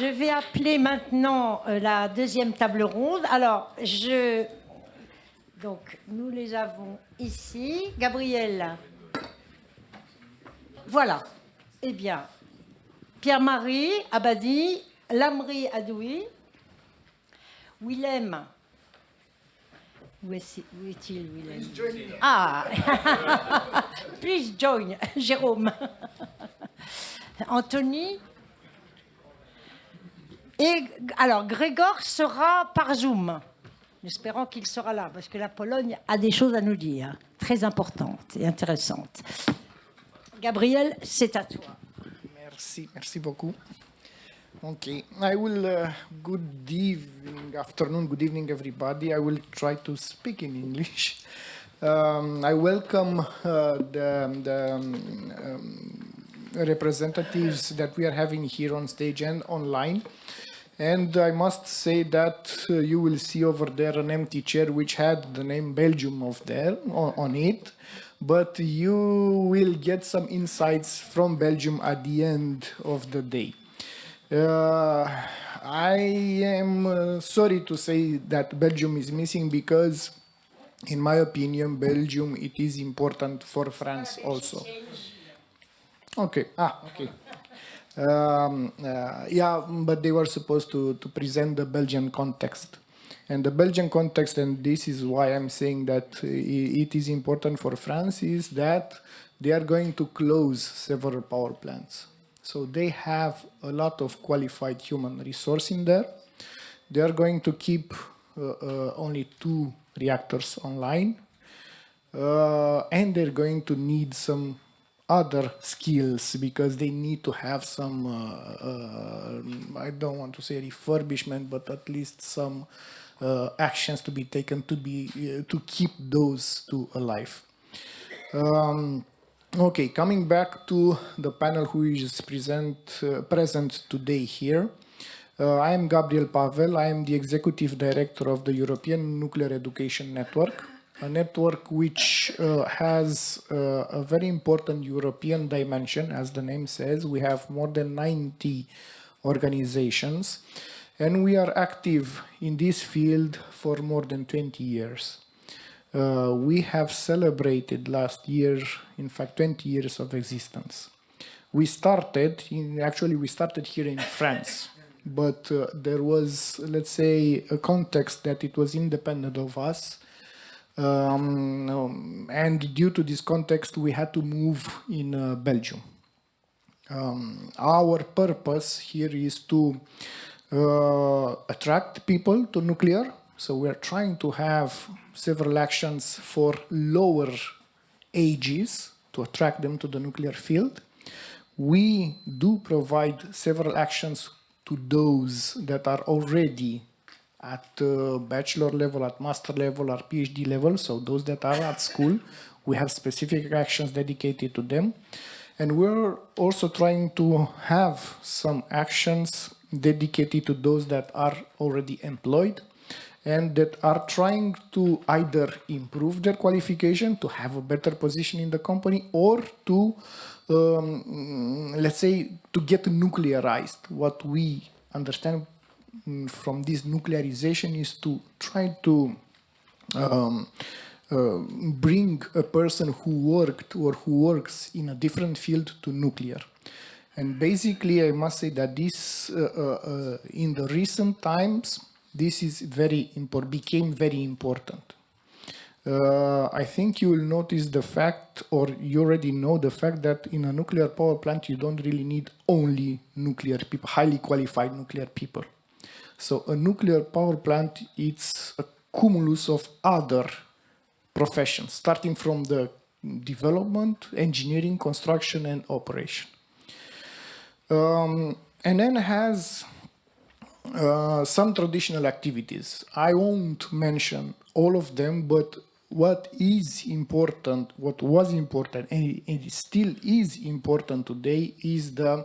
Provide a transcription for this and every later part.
Je vais appeler maintenant la deuxième table ronde. Alors, donc, nous les avons ici. Gabriel. Voilà. Eh bien, Pierre-Marie Abadi, Lamri Adoui, Willem. Où est-il, Willem? Ah. Please join, Jérôme. Anthony. Et alors, Grégor sera par Zoom. Espérons qu'il sera là, parce que la Pologne a des choses à nous dire, très importantes et intéressantes. Gabriel, c'est à toi. Merci beaucoup. Okay, I will, good evening everybody. I will try to speak in English. I welcome the representatives that we are having here on stage and online. And I must say that you will see over there an empty chair which had the name Belgium on it. But you will get some insights from Belgium at the end of the day. I am sorry to say that Belgium is missing because, in my opinion, Belgium, it is important for France also. Okay. Okay. Yeah, but they were supposed to present the Belgian context. And the Belgian context, and this is why I'm saying that it is important for France, is that they are going to close several power plants. So they have a lot of qualified human resource in there. They are going to keep only 2 reactors online. And they're going to need some other skills because they need to have some, I don't want to say refurbishment, but at least some actions to be taken to keep those 2 alive. Okay, coming back to the panel who is present today here. I am Gabriel Pavel. I am the Executive Director of the European Nuclear Education Network, a network which has a very important European dimension. As the name says, we have more than 90 organizations, and we are active in this field for more than 20 years. We have celebrated last year, in fact, 20 years of existence. We started here in France, but there was, let's say, a context that it was independent of us. And due to this context, we had to move in Belgium. Our purpose here is to attract people to nuclear. So we're trying to have several actions for lower ages to attract them to the nuclear field. We do provide several actions to those that are already at bachelor level, at master level, or PhD level. So those that are at school, we have specific actions dedicated to them. And we're also trying to have some actions dedicated to those that are already employed and that are trying to either improve their qualification to have a better position in the company or to, let's say, to get nuclearized. What we understand from this nuclearization is to try to bring a person who worked or who works in a different field to nuclear. And basically, I must say that this, in the recent times, this is became very important. I think you will notice the fact, or you already know the fact, that in a nuclear power plant, you don't really need only nuclear people, highly qualified nuclear people. So a nuclear power plant, it's a cumulus of other professions, starting from the development, engineering, construction, and operation. And then has some traditional activities. I won't mention all of them, but what is important, what was important, and it still is important today, is the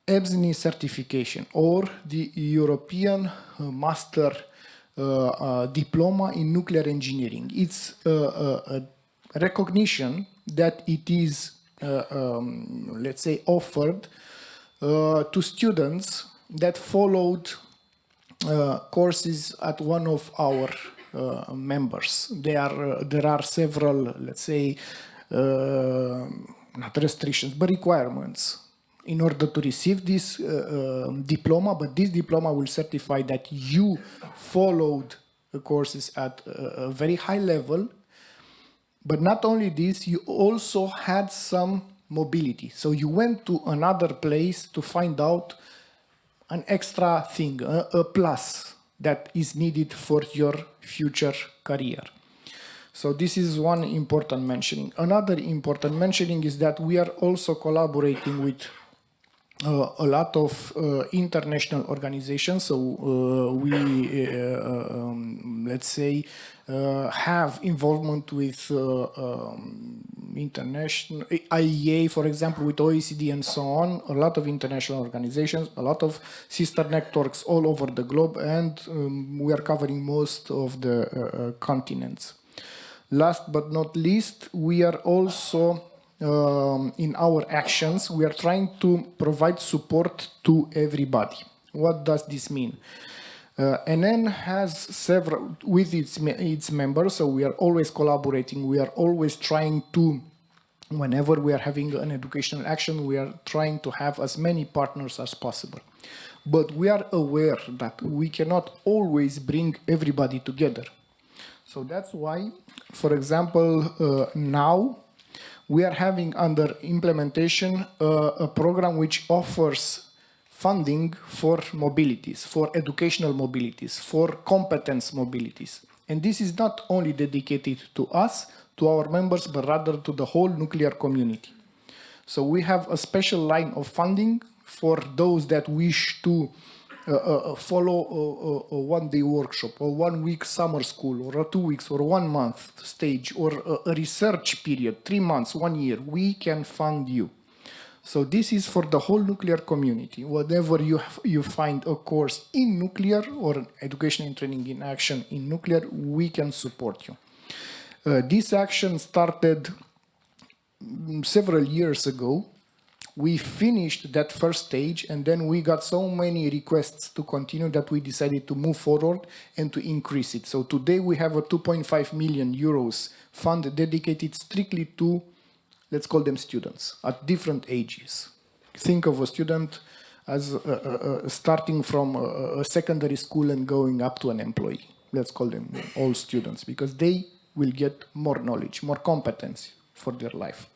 EBSNI certification, or the European Master Diploma in Nuclear Engineering. It's a recognition that it is, let's say, offered to students that followed courses at one of our members. There are several, let's say, not restrictions, but requirements in order to receive this diploma, but this diploma will certify that you followed the courses at a very high level. But not only this, you also had some mobility. So you went to another place to find out an extra thing, a plus that is needed for your future career. So this is one important mentioning. Another important mentioning is that we are also collaborating with a lot of international organizations. So we, let's say, have involvement with international IEA, for example, with OECD and so on, a lot of international organizations, a lot of sister networks all over the globe, and we are covering most of the continents. Last but not least, we are also in our actions, we are trying to provide support to everybody. What does this mean? NN has several, with its members, so we are always collaborating, we are always trying to, whenever we are having an educational action, we are trying to have as many partners as possible. But we are aware that we cannot always bring everybody together. So that's why, for example, now we are having under implementation a program which offers funding for mobilities, for educational mobilities, for competence mobilities. And this is not only dedicated to us, to our members, but rather to the whole nuclear community. So we have a special line of funding for those that wish to follow a one-day workshop, or 1 week summer school, or a 2 weeks, or 1 month stage, or a research period, 3 months, 1 year. We can fund you. So this is for the whole nuclear community. Whatever you find a course in nuclear or an education and training in action in nuclear, we can support you. This action started several years ago. We finished that first stage, and then we got so many requests to continue that we decided to move forward and to increase it. So today we have a 2.5 million euros fund dedicated strictly to, let's call them students, at different ages. Think of a student as starting from a secondary school and going up to an employee. Let's call them all students, because they will get more knowledge, more competence for their life.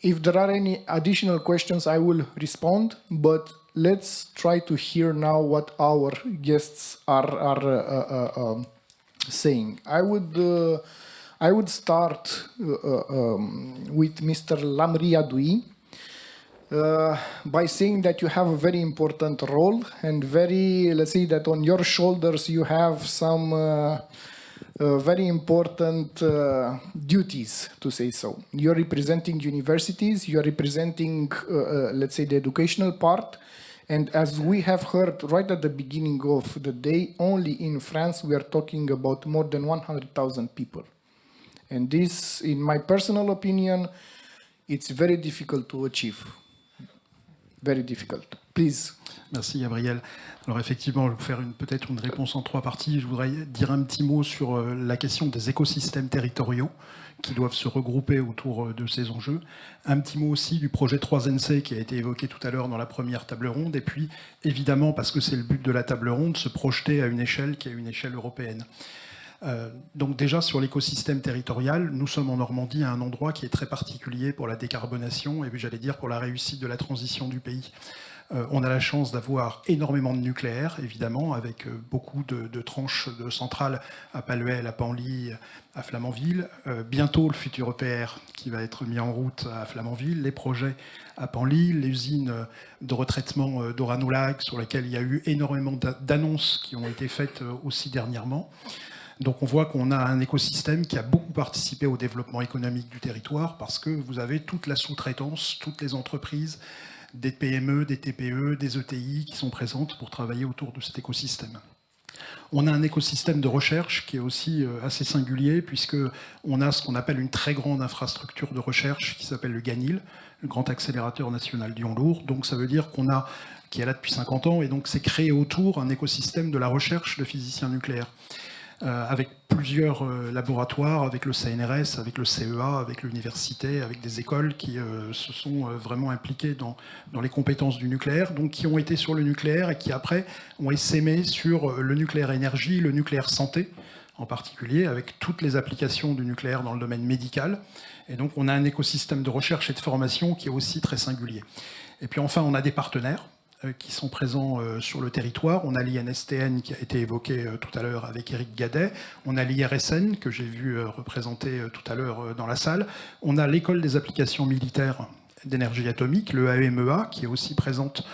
If there are any additional questions, I will respond, but let's try to hear now what our guests are saying. I would start with Mr. Lamri Adoui by saying that you have a very important role, and very, let's say that on your shoulders you have some very important duties, to say so. You're representing universities, you're representing, let's say, the educational part, and as we have heard right at the beginning of the day, only in France we are talking about more than 100,000 people. And this, in my personal opinion, it's very difficult to achieve. Very difficult. Please. Merci Gabriel. Alors effectivement, je vais vous faire peut-être une réponse en 3 parties. Je voudrais dire un petit mot sur la question des écosystèmes territoriaux qui doivent se regrouper autour de ces enjeux. Un petit mot aussi du projet 3NC qui a été évoqué tout à l'heure dans la première table ronde. Et puis, évidemment, parce que c'est le but de la table ronde, se projeter à une échelle qui est une échelle européenne. Donc déjà sur l'écosystème territorial, nous sommes en Normandie à un endroit qui est très particulier pour la décarbonation et j'allais dire pour la réussite de la transition du pays. On a la chance d'avoir énormément de nucléaire, évidemment, avec beaucoup de tranches de centrales à Paluel, à Penly, à Flamanville. Bientôt le futur EPR qui va être mis en route à Flamanville, les projets à Penly, l'usine de retraitement d'Oranolag sur laquelle il y a eu énormément d'annonces qui ont été faites aussi dernièrement. Donc on voit qu'on a un écosystème qui a beaucoup participé au développement économique du territoire parce que vous avez toute la sous-traitance, toutes les entreprises, des PME, des TPE, des ETI qui sont présentes pour travailler autour de cet écosystème. On a un écosystème de recherche qui est aussi assez singulier puisqu'on a ce qu'on appelle une très grande infrastructure de recherche qui s'appelle le GANIL, le Grand Accélérateur National Lyon-Lourdes. Donc ça veut dire qu'on a qui est là depuis 50 ans, et donc c'est créé autour un écosystème de la recherche de physiciens nucléaires, avec plusieurs laboratoires, avec le CNRS, avec le CEA, avec l'université, avec des écoles qui se sont vraiment impliquées dans les compétences du nucléaire, donc qui ont été sur le nucléaire et qui après ont essaimé sur le nucléaire énergie, le nucléaire santé en particulier, avec toutes les applications du nucléaire dans le domaine médical. Et donc on a un écosystème de recherche et de formation qui est aussi très singulier. Et puis enfin, on a des partenaires qui sont présents sur le territoire. On a l'INSTN qui a été évoqué tout à l'heure avec Éric Gadet. On a l'IRSN que j'ai vu représenté tout à l'heure dans la salle. On a l'école des applications militaires d'énergie atomique, le AEMEA, qui est aussi présente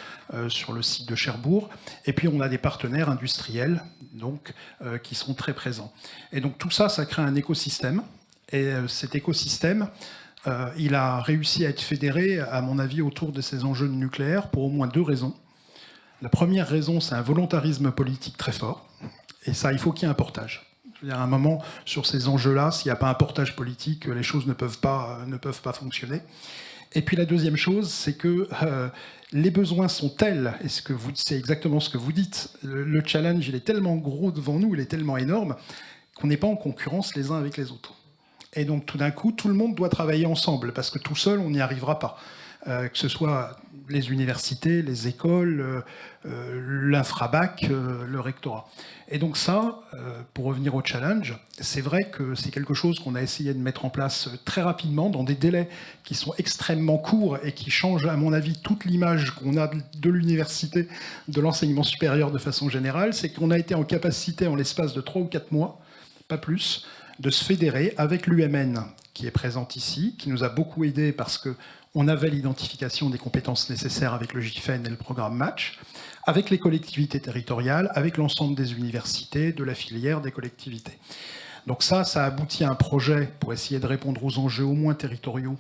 sur le site de Cherbourg. Et puis on a des partenaires industriels donc, qui sont très présents. Et donc tout ça, ça crée un écosystème. Et cet écosystème, il a réussi à être fédéré, à mon avis, autour de ces enjeux nucléaires pour au moins 2 raisons. La première raison, c'est un volontarisme politique très fort. Et ça, il faut qu'il y ait un portage. Je veux dire, à un moment, sur ces enjeux-là, s'il n'y a pas un portage politique, les choses ne peuvent pas fonctionner. Et puis la deuxième chose, c'est que les besoins sont tels, et c'est exactement ce que vous dites, le challenge, il est tellement gros devant nous, il est tellement énorme, qu'on n'est pas en concurrence les uns avec les autres. Et donc, tout d'un coup, tout le monde doit travailler ensemble, parce que tout seul, on n'y arrivera pas. Que ce soit les universités, les écoles, l'infrabac, le rectorat. Et donc ça, pour revenir au challenge, c'est vrai que c'est quelque chose qu'on a essayé de mettre en place très rapidement, dans des délais qui sont extrêmement courts et qui changent, à mon avis, toute l'image qu'on a de l'université, de l'enseignement supérieur de façon générale. C'est qu'on a été en capacité, en l'espace de 3 ou 4 mois, pas plus, de se fédérer avec l'UMN qui est présente ici, qui nous a beaucoup aidé parce qu'on avait l'identification des compétences nécessaires avec le GIFEN et le programme Match, avec les collectivités territoriales, avec l'ensemble des universités, de la filière, des collectivités. Donc ça aboutit à un projet pour essayer de répondre aux enjeux au moins territoriaux,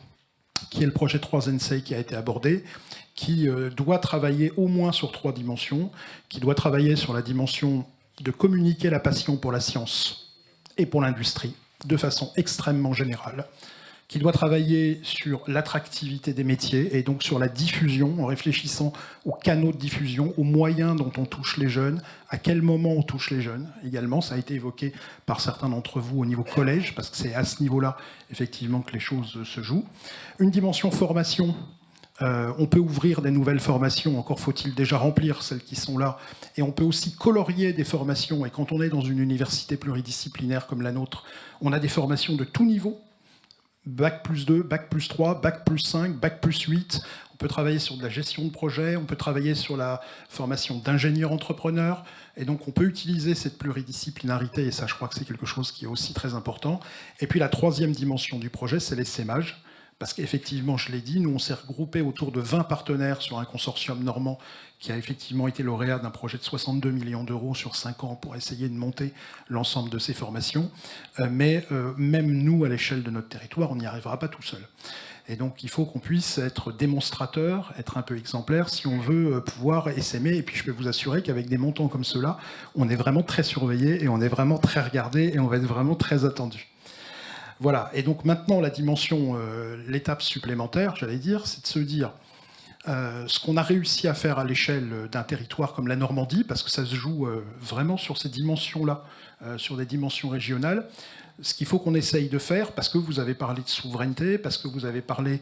qui est le projet 3NC qui a été abordé, qui doit travailler au moins sur 3 dimensions, qui doit travailler sur la dimension de communiquer la passion pour la science et pour l'industrie, de façon extrêmement générale, qui doit travailler sur l'attractivité des métiers et donc sur la diffusion, en réfléchissant aux canaux de diffusion, aux moyens dont on touche les jeunes, à quel moment on touche les jeunes également. Ça a été évoqué par certains d'entre vous au niveau collège, parce que c'est à ce niveau-là, effectivement, que les choses se jouent. Une dimension formation. On peut ouvrir des nouvelles formations, encore faut-il déjà remplir celles qui sont là, et on peut aussi colorier des formations, et quand on est dans une université pluridisciplinaire comme la nôtre, on a des formations de tout niveau, Bac plus 2, Bac plus 3, Bac plus 5, Bac plus 8, on peut travailler sur de la gestion de projet, on peut travailler sur la formation d'ingénieur entrepreneur, et donc on peut utiliser cette pluridisciplinarité, et ça je crois que c'est quelque chose qui est aussi très important. Et puis la 3e dimension du projet, c'est l'essaimage. Parce qu'effectivement, je l'ai dit, nous on s'est regroupé autour de 20 partenaires sur un consortium normand qui a effectivement été lauréat d'un projet de 62 millions d'euros sur 5 ans pour essayer de monter l'ensemble de ces formations. Mais même nous, à l'échelle de notre territoire, on n'y arrivera pas tout seul. Et donc il faut qu'on puisse être démonstrateur, être un peu exemplaire si on veut pouvoir essaimer. Et puis je peux vous assurer qu'avec des montants comme ceux-là, on est vraiment très surveillé et on est vraiment très regardé et on va être vraiment très attendu. Voilà, et donc maintenant la dimension, l'étape supplémentaire, j'allais dire, c'est de se dire ce qu'on a réussi à faire à l'échelle d'un territoire comme la Normandie, parce que ça se joue vraiment sur ces dimensions-là, sur des dimensions régionales, ce qu'il faut qu'on essaye de faire, parce que vous avez parlé de souveraineté, parce que vous avez parlé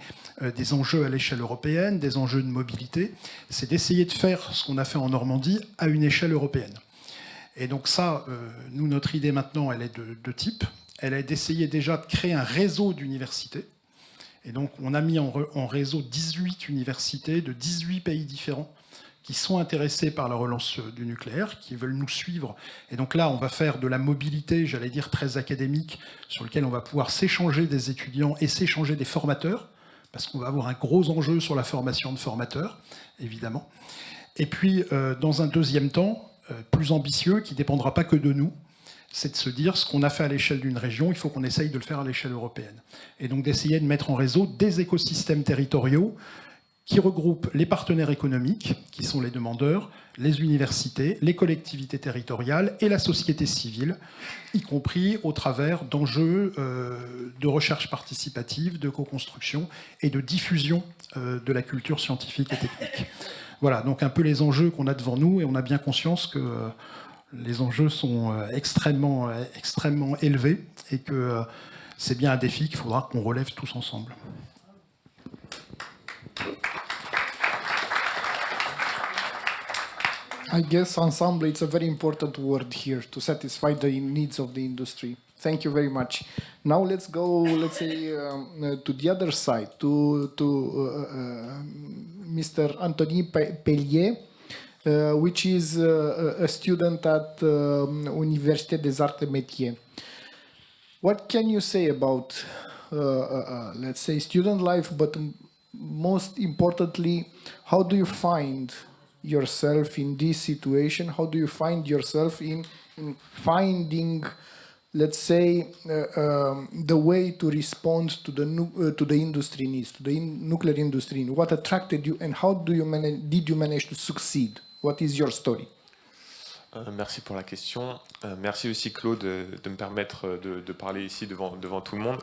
des enjeux à l'échelle européenne, des enjeux de mobilité, c'est d'essayer de faire ce qu'on a fait en Normandie à une échelle européenne. Et donc ça, nous, notre idée maintenant, elle est de 2 types. Elle est d'essayer déjà de créer un réseau d'universités. Et donc, on a mis en réseau 18 universités de 18 pays différents qui sont intéressés par la relance du nucléaire, qui veulent nous suivre. Et donc là, on va faire de la mobilité, j'allais dire, très académique, sur lequel on va pouvoir s'échanger des étudiants et s'échanger des formateurs, parce qu'on va avoir un gros enjeu sur la formation de formateurs, évidemment. Et puis, dans un deuxième temps, plus ambitieux, qui ne dépendra pas que de nous, c'est de se dire ce qu'on a fait à l'échelle d'une région, il faut qu'on essaye de le faire à l'échelle européenne. Et donc d'essayer de mettre en réseau des écosystèmes territoriaux qui regroupent les partenaires économiques, qui sont les demandeurs, les universités, les collectivités territoriales et la société civile, y compris au travers d'enjeux de recherche participative, de co-construction et de diffusion de la culture scientifique et technique. voilà, donc un peu les enjeux qu'on a devant nous, et on a bien conscience que les enjeux sont extrêmement élevés, et que c'est bien un défi qu'il faudra qu'on relève tous ensemble. I guess ensemble, it's a very important word here to satisfy the needs of the industry. Thank you very much. Now let's go, let's say, to the other side, to Mr. Anthony Pellier, which is a student at Université des Arts et Métiers. What can you say about, let's say, student life, but most importantly, how do you find yourself in this situation? How do you find yourself in finding, let's say, the way to respond to the industry needs, to the nuclear industry? What attracted you, and how do you did you manage to succeed? What is your story? Merci pour la question. Merci aussi Claude de me permettre de parler ici devant tout le monde.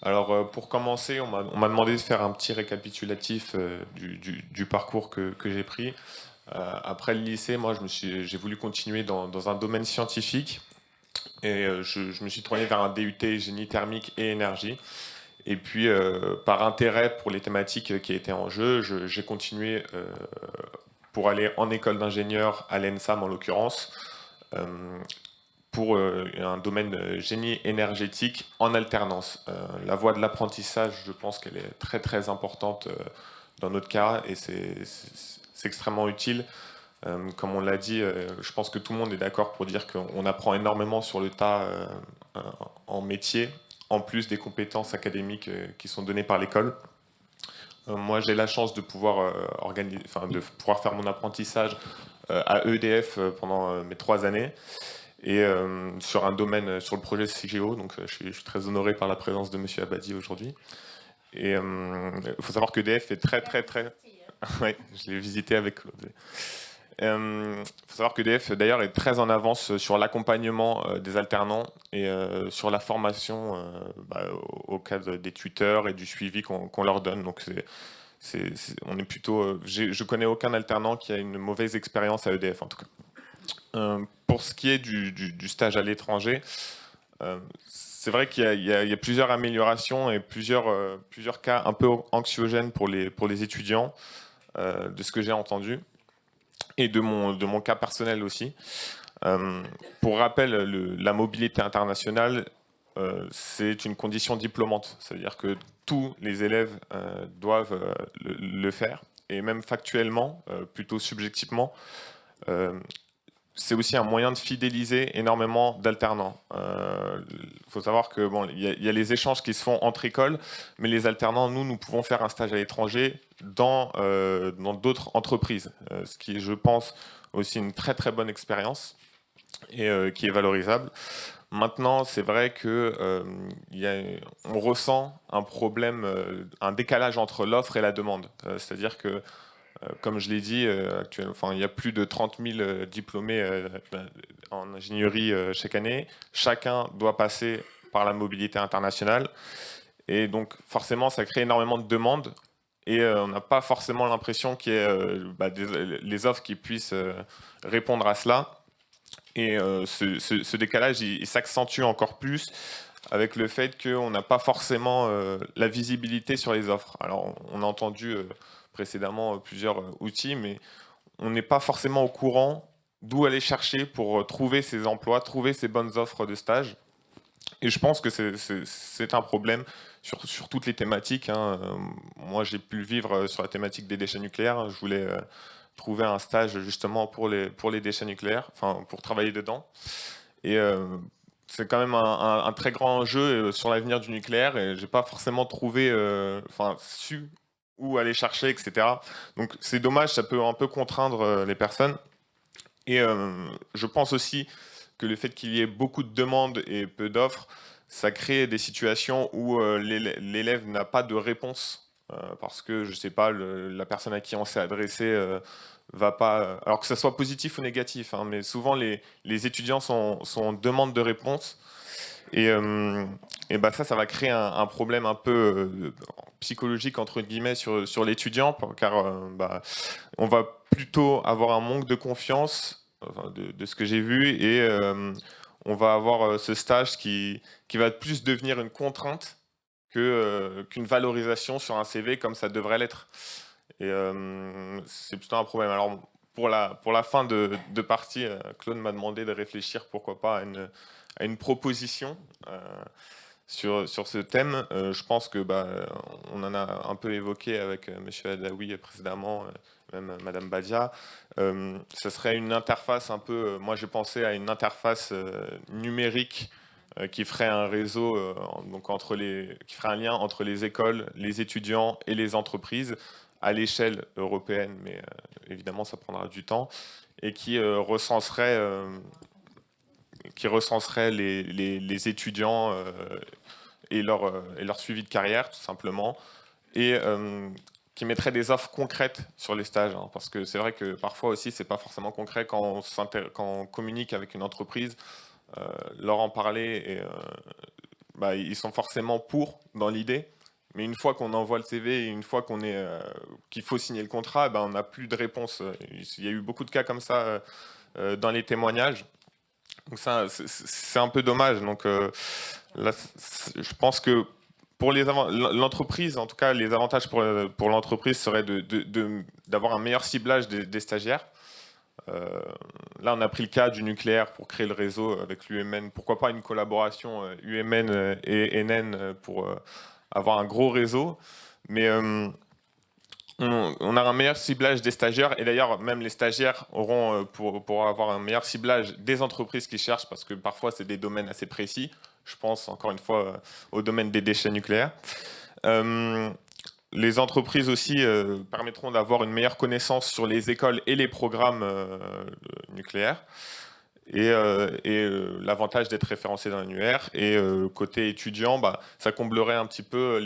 Alors pour commencer, on m'a demandé de faire un petit récapitulatif du parcours que j'ai pris. Après le lycée, moi j'ai voulu continuer dans un domaine scientifique, et je me suis tourné vers un DUT génie thermique et énergie. Et puis par intérêt pour les thématiques qui étaient en jeu, j'ai continué pour aller en école d'ingénieur à l'ENSAM en l'occurrence, pour un domaine génie énergétique en alternance. La voie de l'apprentissage, je pense qu'elle est très très importante dans notre cas, et c'est extrêmement utile. Comme on l'a dit, je pense que tout le monde est d'accord pour dire qu'on apprend énormément sur le tas en métier, en plus des compétences académiques qui sont données par l'école. Moi, j'ai la chance de pouvoir pouvoir faire mon apprentissage à EDF pendant mes 3 années, et sur un domaine, sur le projet CIGEO. Donc, je suis très honoré par la présence de Monsieur Abadi aujourd'hui. Et il faut savoir que EDF est très. Ouais, je l'ai visité avec Claude. Il faut savoir que EDF d'ailleurs est très en avance sur l'accompagnement des alternants et sur la formation au cadre des tuteurs et du suivi qu'on leur donne. Donc on est plutôt. Je connais aucun alternant qui a une mauvaise expérience à EDF en tout cas. Pour ce qui est du stage à l'étranger, c'est vrai qu'il y a plusieurs améliorations et plusieurs cas un peu anxiogènes pour les étudiants, de ce que j'ai entendu, et de mon cas personnel aussi. Pour rappel, la mobilité internationale, c'est une condition diplômante. C'est-à-dire que tous les élèves doivent le faire. Et même factuellement, plutôt subjectivement, c'est aussi un moyen de fidéliser énormément d'alternants. Il faut savoir que il y a les échanges qui se font entre écoles, mais les alternants, nous pouvons faire un stage à l'étranger dans d'autres entreprises, ce qui est, je pense, aussi une très très bonne expérience et qui est valorisable. Maintenant, c'est vrai que on ressent un problème, un décalage entre l'offre et la demande. C'est-à-dire que comme je l'ai dit, actuellement, il y a plus de 30 000 diplômés en ingénierie chaque année. Chacun doit passer par la mobilité internationale. Et donc, forcément, ça crée énormément de demandes. Et on n'a pas forcément l'impression qu'il y ait les offres qui puissent répondre à cela. Et ce décalage, il s'accentue encore plus avec le fait qu'on n'a pas forcément la visibilité sur les offres. Alors, on a entendu précédemment plusieurs outils, mais on n'est pas forcément au courant d'où aller chercher pour trouver ces emplois, trouver ces bonnes offres de stage. Et je pense que c'est un problème sur toutes les thématiques. Moi, j'ai pu le vivre sur la thématique des déchets nucléaires. Je voulais trouver un stage justement pour les déchets nucléaires, enfin pour travailler dedans. Et c'est quand même un très grand enjeu sur l'avenir du nucléaire, et j'ai pas forcément trouvé, su où aller chercher, etc. Donc c'est dommage, ça peut un peu contraindre les personnes. Et je pense aussi que le fait qu'il y ait beaucoup de demandes et peu d'offres, ça crée des situations où l'élève n'a pas de réponse, parce que, je sais pas, la personne à qui on s'est adressé va pas... Alors que ça soit positif ou négatif, mais souvent les étudiants sont en demande de réponse. Et ça va créer un problème un peu psychologique, entre guillemets, sur l'étudiant, car on va plutôt avoir un manque de confiance de ce que j'ai vu, et on va avoir ce stage qui va plus devenir une contrainte qu'une valorisation sur un CV comme ça devrait l'être. Et c'est plutôt un problème. Alors, pour la fin de partie, Claude m'a demandé de réfléchir, pourquoi pas, à une proposition sur ce thème. Je pense que on en a un peu évoqué avec M. Adaoui précédemment, même Mme Badia. Ce serait une interface un peu... moi, j'ai pensé à une interface numérique qui ferait un réseau, qui ferait un lien entre les écoles, les étudiants et les entreprises à l'échelle européenne, mais évidemment, ça prendra du temps, et qui recenserait les étudiants et leur suivi de carrière, tout simplement, et qui mettrait des offres concrètes sur les stages, hein, parce que c'est vrai que parfois aussi, c'est pas forcément concret quand on communique avec une entreprise, leur en parler, et ils sont forcément pour dans l'idée, mais une fois qu'on envoie le CV et une fois qu'il faut signer le contrat, on n'a plus de réponse. Il y a eu beaucoup de cas comme ça dans les témoignages. Donc ça, c'est un peu dommage. Donc là, je pense que pour l'entreprise, en tout cas, les avantages pour l'entreprise seraient d'avoir un meilleur ciblage des stagiaires. Là, on a pris le cas du nucléaire pour créer le réseau avec l'UMN. Pourquoi pas une collaboration UMN et NN pour avoir un gros réseau. Mais on a un meilleur ciblage des stagiaires, et d'ailleurs même les stagiaires auront, pour avoir un meilleur ciblage des entreprises qui cherchent, parce que parfois c'est des domaines assez précis. Je pense encore une fois au domaine des déchets nucléaires. Les entreprises aussi permettront d'avoir une meilleure connaissance sur les écoles et les programmes nucléaires, et l'avantage d'être référencé dans l'annuaire. Et côté étudiant, ça comblerait un petit peu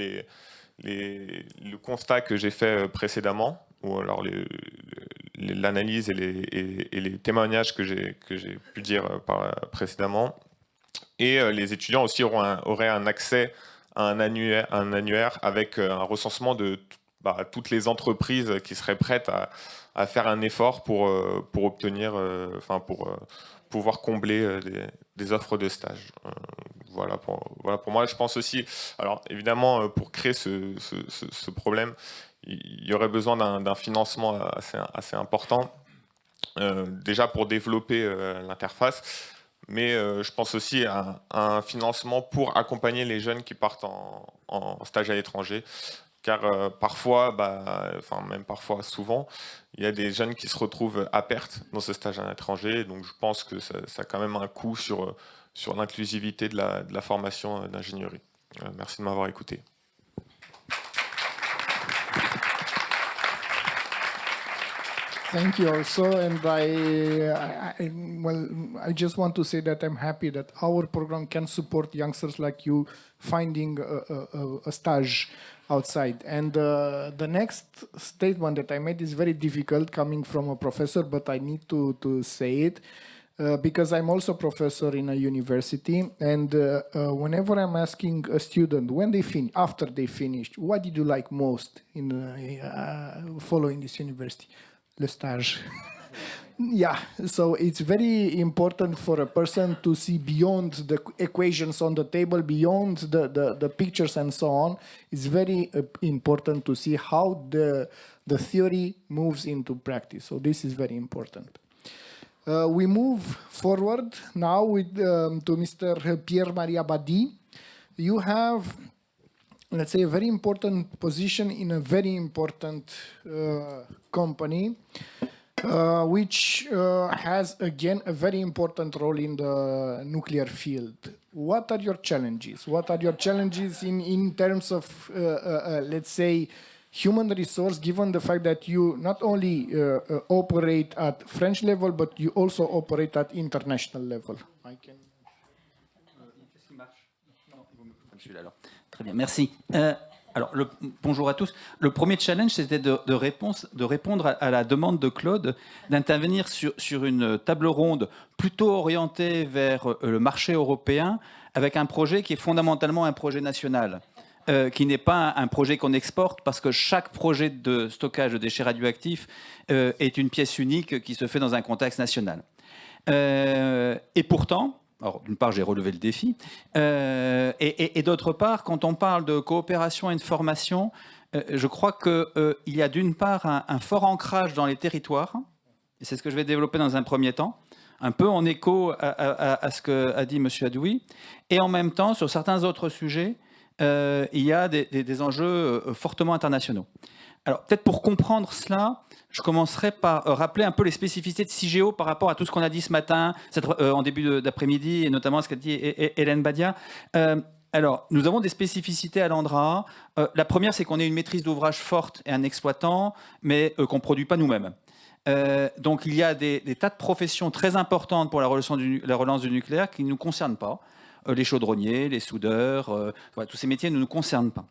le constat que j'ai fait précédemment, ou alors l'analyse et les témoignages que j'ai pu dire précédemment. Et les étudiants aussi auraient un accès à un annuaire avec un recensement de toutes les entreprises qui seraient prêtes à faire un effort pour obtenir, pour pouvoir combler des offres de stage. Voilà pour moi. Je pense aussi, alors évidemment, pour créer ce problème, il y aurait besoin d'un financement assez important, déjà pour développer l'interface, mais je pense aussi à un financement pour accompagner les jeunes qui partent en stage à l'étranger, car parfois, même parfois, souvent, il y a des jeunes qui se retrouvent à perte dans ce stage à l'étranger, donc je pense que ça a quand même un coût sur l'inclusivité de la formation d'ingénierie. Merci de m'avoir écouté. Thank you also, and I just want to say that I'm happy that our program can support youngsters like you finding a stage outside. And the next statement that I made is very difficult coming from a professor, but I need to say it because I'm also a professor in a university, and whenever I'm asking a student when after they finished, what did you like most in following this university? Le stage. Yeah, so it's very important for a person to see beyond the equations on the table, beyond the pictures and so on. It's very important to see how the theory moves into practice. So this is very important. We move forward now with to Mr. Pierre-Marie Badi. You have, let's say, a very important position in a very important company, which has, again, a very important role in the nuclear field. What are your challenges? What are your challenges in terms of, let's say, human resource, given the fact that you not only operate at French level, but you also operate at international level? I can... Très bien, merci. Alors, bonjour à tous. Le premier challenge, c'était de répondre à la demande de Claude d'intervenir sur une table ronde plutôt orientée vers le marché européen avec un projet qui est fondamentalement un projet national. qui n'est pas un projet qu'on exporte, parce que chaque projet de stockage de déchets radioactifs est une pièce unique qui se fait dans un contexte national. Et pourtant, alors d'une part j'ai relevé le défi, et d'autre part, quand on parle de coopération et de formation, je crois qu'il y a d'une part un fort ancrage dans les territoires, et c'est ce que je vais développer dans un premier temps, un peu en écho à ce qu'a dit M. Adoui, et en même temps, sur certains autres sujets, il y a des enjeux fortement internationaux. Alors, peut-être pour comprendre cela, je commencerai par rappeler un peu les spécificités de CIGEO par rapport à tout ce qu'on a dit ce matin, en début d'après-midi, et notamment ce qu'a dit Hélène Badia. Alors, nous avons des spécificités à l'ANDRA. La première, c'est qu'on ait une maîtrise d'ouvrage forte et un exploitant, mais qu'on ne produit pas nous-mêmes. Donc, il y a des tas de professions très importantes pour la relance du nucléaire qui ne nous concernent pas. Les chaudronniers, les soudeurs, voilà, tous ces métiers ne nous concernent pas.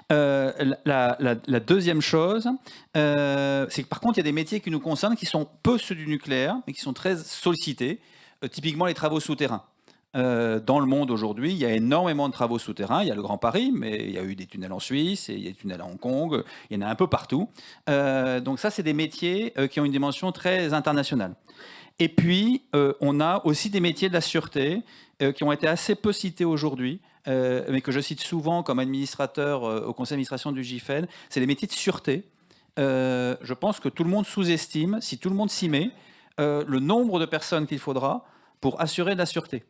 La deuxième chose, c'est que par contre, il y a des métiers qui nous concernent, qui sont peu ceux du nucléaire, mais qui sont très sollicités, typiquement les travaux souterrains. Dans le monde aujourd'hui, il y a énormément de travaux souterrains. Il y a le Grand Paris, mais il y a eu des tunnels en Suisse, et il y a des tunnels à Hong Kong, il y en a un peu partout. Donc ça, c'est des métiers qui ont une dimension très internationale. Et puis, on a aussi des métiers de la sûreté qui ont été assez peu cités aujourd'hui, mais que je cite souvent comme administrateur au conseil d'administration du GIFEN. C'est les métiers de sûreté. Je pense que tout le monde sous-estime, si tout le monde s'y met, le nombre de personnes qu'il faudra pour assurer de la sûreté.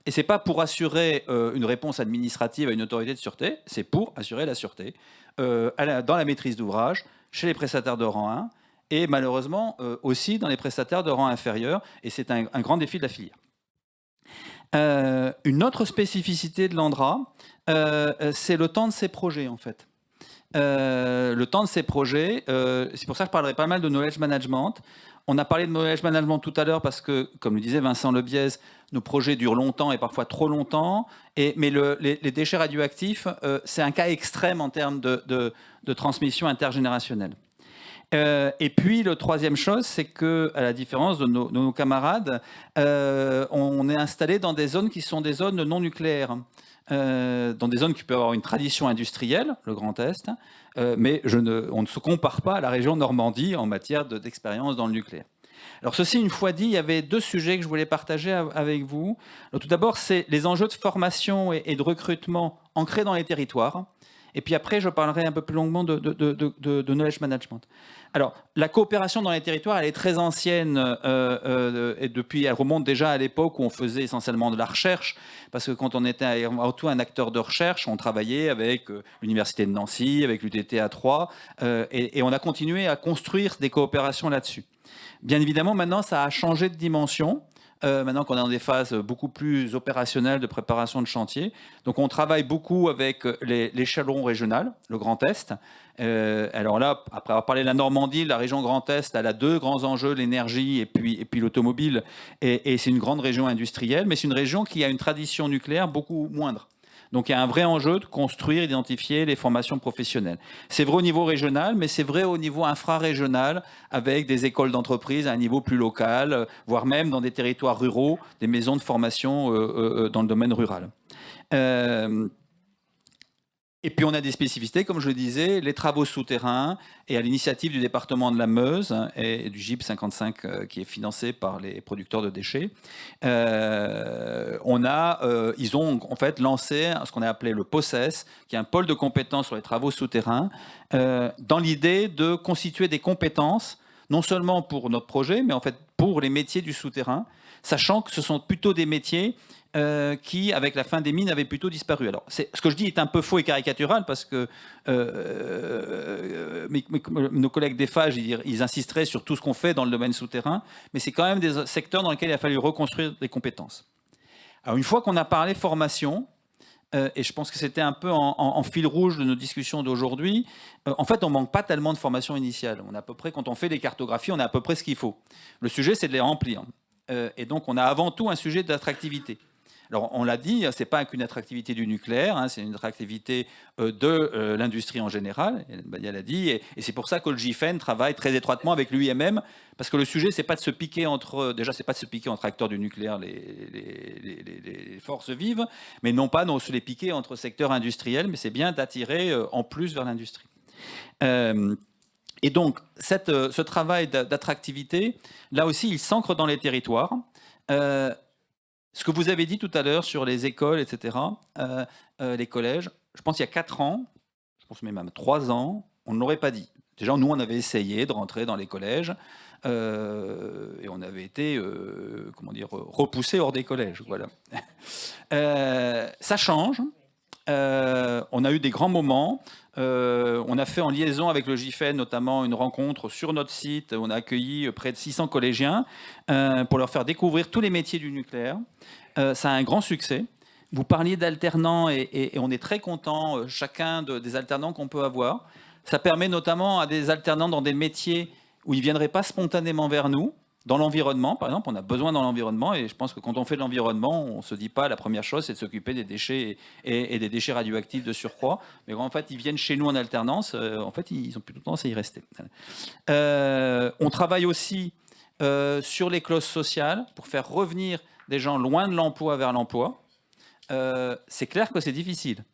Et ce n'est pas pour assurer une réponse administrative à une autorité de sûreté, c'est pour assurer la sûreté dans la maîtrise d'ouvrage, chez les prestataires de rang 1, et malheureusement aussi dans les prestataires de rang inférieur, et c'est un grand défi de la filière. Une autre spécificité de l'ANDRA, c'est le temps de ces projets, en fait. Le temps de ces projets, c'est pour ça que je parlerai pas mal de knowledge management. On a parlé de knowledge management tout à l'heure parce que, comme le disait Vincent Lebiez, nos projets durent longtemps et parfois trop longtemps. Mais les déchets radioactifs, c'est un cas extrême en termes de transmission intergénérationnelle. Et puis, la troisième chose, c'est que, à la différence de nos camarades, on est installé dans des zones qui sont des zones non nucléaires. Dans des zones qui peuvent avoir une tradition industrielle, le Grand Est, mais on ne se compare pas à la région Normandie en matière d'expérience dans le nucléaire. Alors ceci, une fois dit, il y avait deux sujets que je voulais partager avec vous. Alors, tout d'abord, c'est les enjeux de formation et de recrutement ancrés dans les territoires. Et puis après, je parlerai un peu plus longuement de knowledge management. Alors, la coopération dans les territoires, elle est très ancienne, et depuis, elle remonte déjà à l'époque où on faisait essentiellement de la recherche, parce que quand on était avant tout un acteur de recherche, on travaillait avec l'Université de Nancy, avec l'UTT à Troyes, et on a continué à construire des coopérations là-dessus. Bien évidemment, maintenant, ça a changé de dimension. Maintenant qu'on est dans des phases beaucoup plus opérationnelles de préparation de chantier. Donc on travaille beaucoup avec l'échelon régional, le Grand Est. Alors là, après avoir parlé de la Normandie, la région Grand Est, elle a deux grands enjeux, l'énergie et puis l'automobile. Et c'est une grande région industrielle, mais c'est une région qui a une tradition nucléaire beaucoup moindre. Donc il y a un vrai enjeu de construire, d'identifier les formations professionnelles. C'est vrai au niveau régional, mais c'est vrai au niveau infrarégional, avec des écoles d'entreprise à un niveau plus local, voire même dans des territoires ruraux, des maisons de formation dans le domaine rural. Et puis on a des spécificités, comme je le disais, les travaux souterrains, et à l'initiative du département de la Meuse et du GIP 55 qui est financé par les producteurs de déchets, ils ont en fait lancé ce qu'on a appelé le POSES, qui est un pôle de compétences sur les travaux souterrains, dans l'idée de constituer des compétences, non seulement pour notre projet, mais en fait pour les métiers du souterrain, sachant que ce sont plutôt des métiers qui, avec la fin des mines, avaient plutôt disparu. Alors, ce que je dis est un peu faux et caricatural parce que nos collègues d'EFAGE, ils insisteraient sur tout ce qu'on fait dans le domaine souterrain, mais c'est quand même des secteurs dans lesquels il a fallu reconstruire des compétences. Alors, une fois qu'on a parlé formation, et je pense que c'était un peu en fil rouge de nos discussions d'aujourd'hui, en fait, on ne manque pas tellement de formation initiale. On a à peu près, quand on fait des cartographies, on a à peu près ce qu'il faut. Le sujet, c'est de les remplir. Et donc, on a avant tout un sujet d'attractivité. Alors, on l'a dit, c'est pas qu'une attractivité du nucléaire, hein, c'est une attractivité de l'industrie en général, Badia l'a dit, et c'est pour ça que le GIFEN travaille très étroitement avec l'UIMM, parce que le sujet, c'est pas de se piquer entre, déjà, c'est pas de se piquer entre acteurs du nucléaire, les forces vives, mais non pas de se les piquer entre secteurs industriels, mais c'est bien d'attirer en plus vers l'industrie. Et donc, ce travail d'attractivité, là aussi, il s'ancre dans les territoires. Ce que vous avez dit tout à l'heure sur les écoles, etc., les collèges, je pense qu'il y a 4 ans, je pense même 3 ans, on ne l'aurait pas dit. Déjà, nous, on avait essayé de rentrer dans les collèges et on avait été, comment dire, repoussés hors des collèges. Voilà. Ça change. On a eu des grands moments. On a fait en liaison avec le GIFEN notamment une rencontre sur notre site. On a accueilli près de 600 collégiens pour leur faire découvrir tous les métiers du nucléaire. Ça a un grand succès. Vous parliez d'alternants et on est très content chacun des alternants qu'on peut avoir. Ça permet notamment à des alternants dans des métiers où ils ne viendraient pas spontanément vers nous. Dans l'environnement, par exemple, on a besoin dans l'environnement et je pense que quand on fait de l'environnement, on ne se dit pas la première chose, c'est de s'occuper des déchets et des déchets radioactifs de surcroît. Mais en fait, ils viennent chez nous en alternance, en fait, ils ont plutôt tendance à y rester. On travaille aussi sur les clauses sociales pour faire revenir des gens loin de l'emploi vers l'emploi. C'est clair que c'est difficile.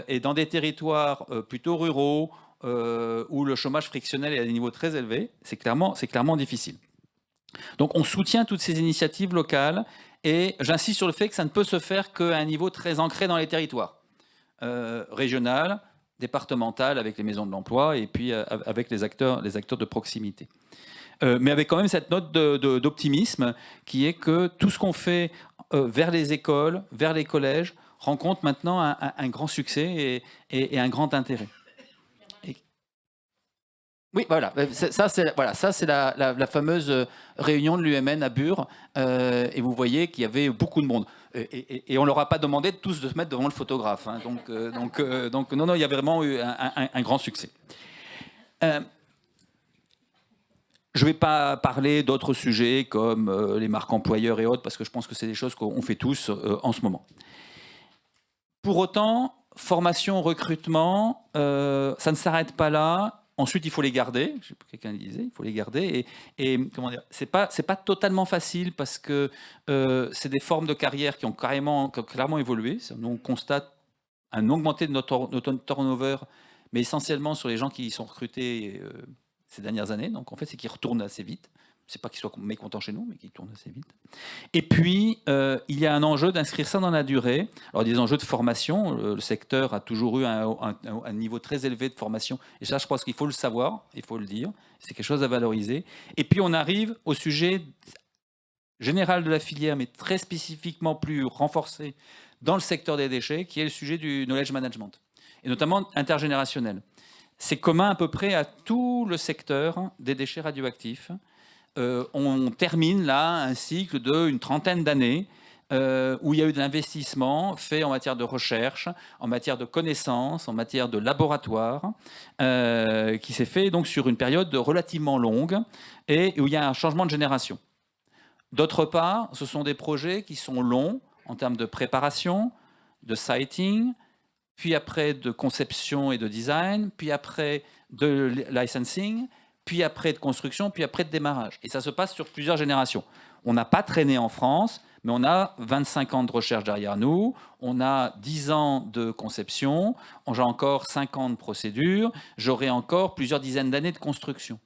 Et dans des territoires plutôt ruraux, où le chômage frictionnel est à des niveaux très élevés, c'est clairement difficile. Donc on soutient toutes ces initiatives locales et j'insiste sur le fait que ça ne peut se faire qu'à un niveau très ancré dans les territoires, régional, départemental avec les maisons de l'emploi et puis avec les acteurs de proximité. Mais avec quand même cette note d'optimisme qui est que tout ce qu'on fait vers les écoles, vers les collèges, rencontre maintenant un grand succès et un grand intérêt. Oui, voilà. Ça, c'est la fameuse réunion de l'UMN à Bure. Et vous voyez qu'il y avait beaucoup de monde. Et on ne leur a pas demandé de tous de se mettre devant le photographe. Hein. Donc, non, il y avait vraiment eu un grand succès. Je ne vais pas parler d'autres sujets comme les marques employeurs et autres, parce que je pense que c'est des choses qu'on fait tous en ce moment. Pour autant, formation, recrutement, ça ne s'arrête pas là. Ensuite, il faut les garder. Je sais pas, quelqu'un le disait, il faut les garder. Et comment dire, c'est pas totalement facile parce que c'est des formes de carrière qui ont clairement évolué. Nous, on constate un augmenté de notre turnover, mais essentiellement sur les gens qui sont recrutés ces dernières années. Donc, en fait, c'est qu'ils retournent assez vite. C'est pas qu'ils soient mécontents chez nous, mais qu'ils tournent assez vite. Et puis, il y a un enjeu d'inscrire ça dans la durée. Alors, des enjeux de formation. Le secteur a toujours eu un niveau très élevé de formation. Et ça, je pense qu'il faut le savoir, il faut le dire. C'est quelque chose à valoriser. Et puis, on arrive au sujet général de la filière, mais très spécifiquement plus renforcé dans le secteur des déchets, qui est le sujet du knowledge management, et notamment intergénérationnel. C'est commun à peu près à tout le secteur des déchets radioactifs. On termine là un cycle d'une trentaine d'années où il y a eu de l'investissement fait en matière de recherche, en matière de connaissances, en matière de laboratoire, qui s'est fait donc sur une période relativement longue et où il y a un changement de génération. D'autre part, ce sont des projets qui sont longs en termes de préparation, de siting, puis après de conception et de design, puis après de licensing, puis après de construction, puis après de démarrage. Et ça se passe sur plusieurs générations. On n'a pas traîné en France, mais on a 25 ans de recherche derrière nous, on a 10 ans de conception, j'ai encore 5 ans de procédure, j'aurai encore plusieurs dizaines d'années de construction.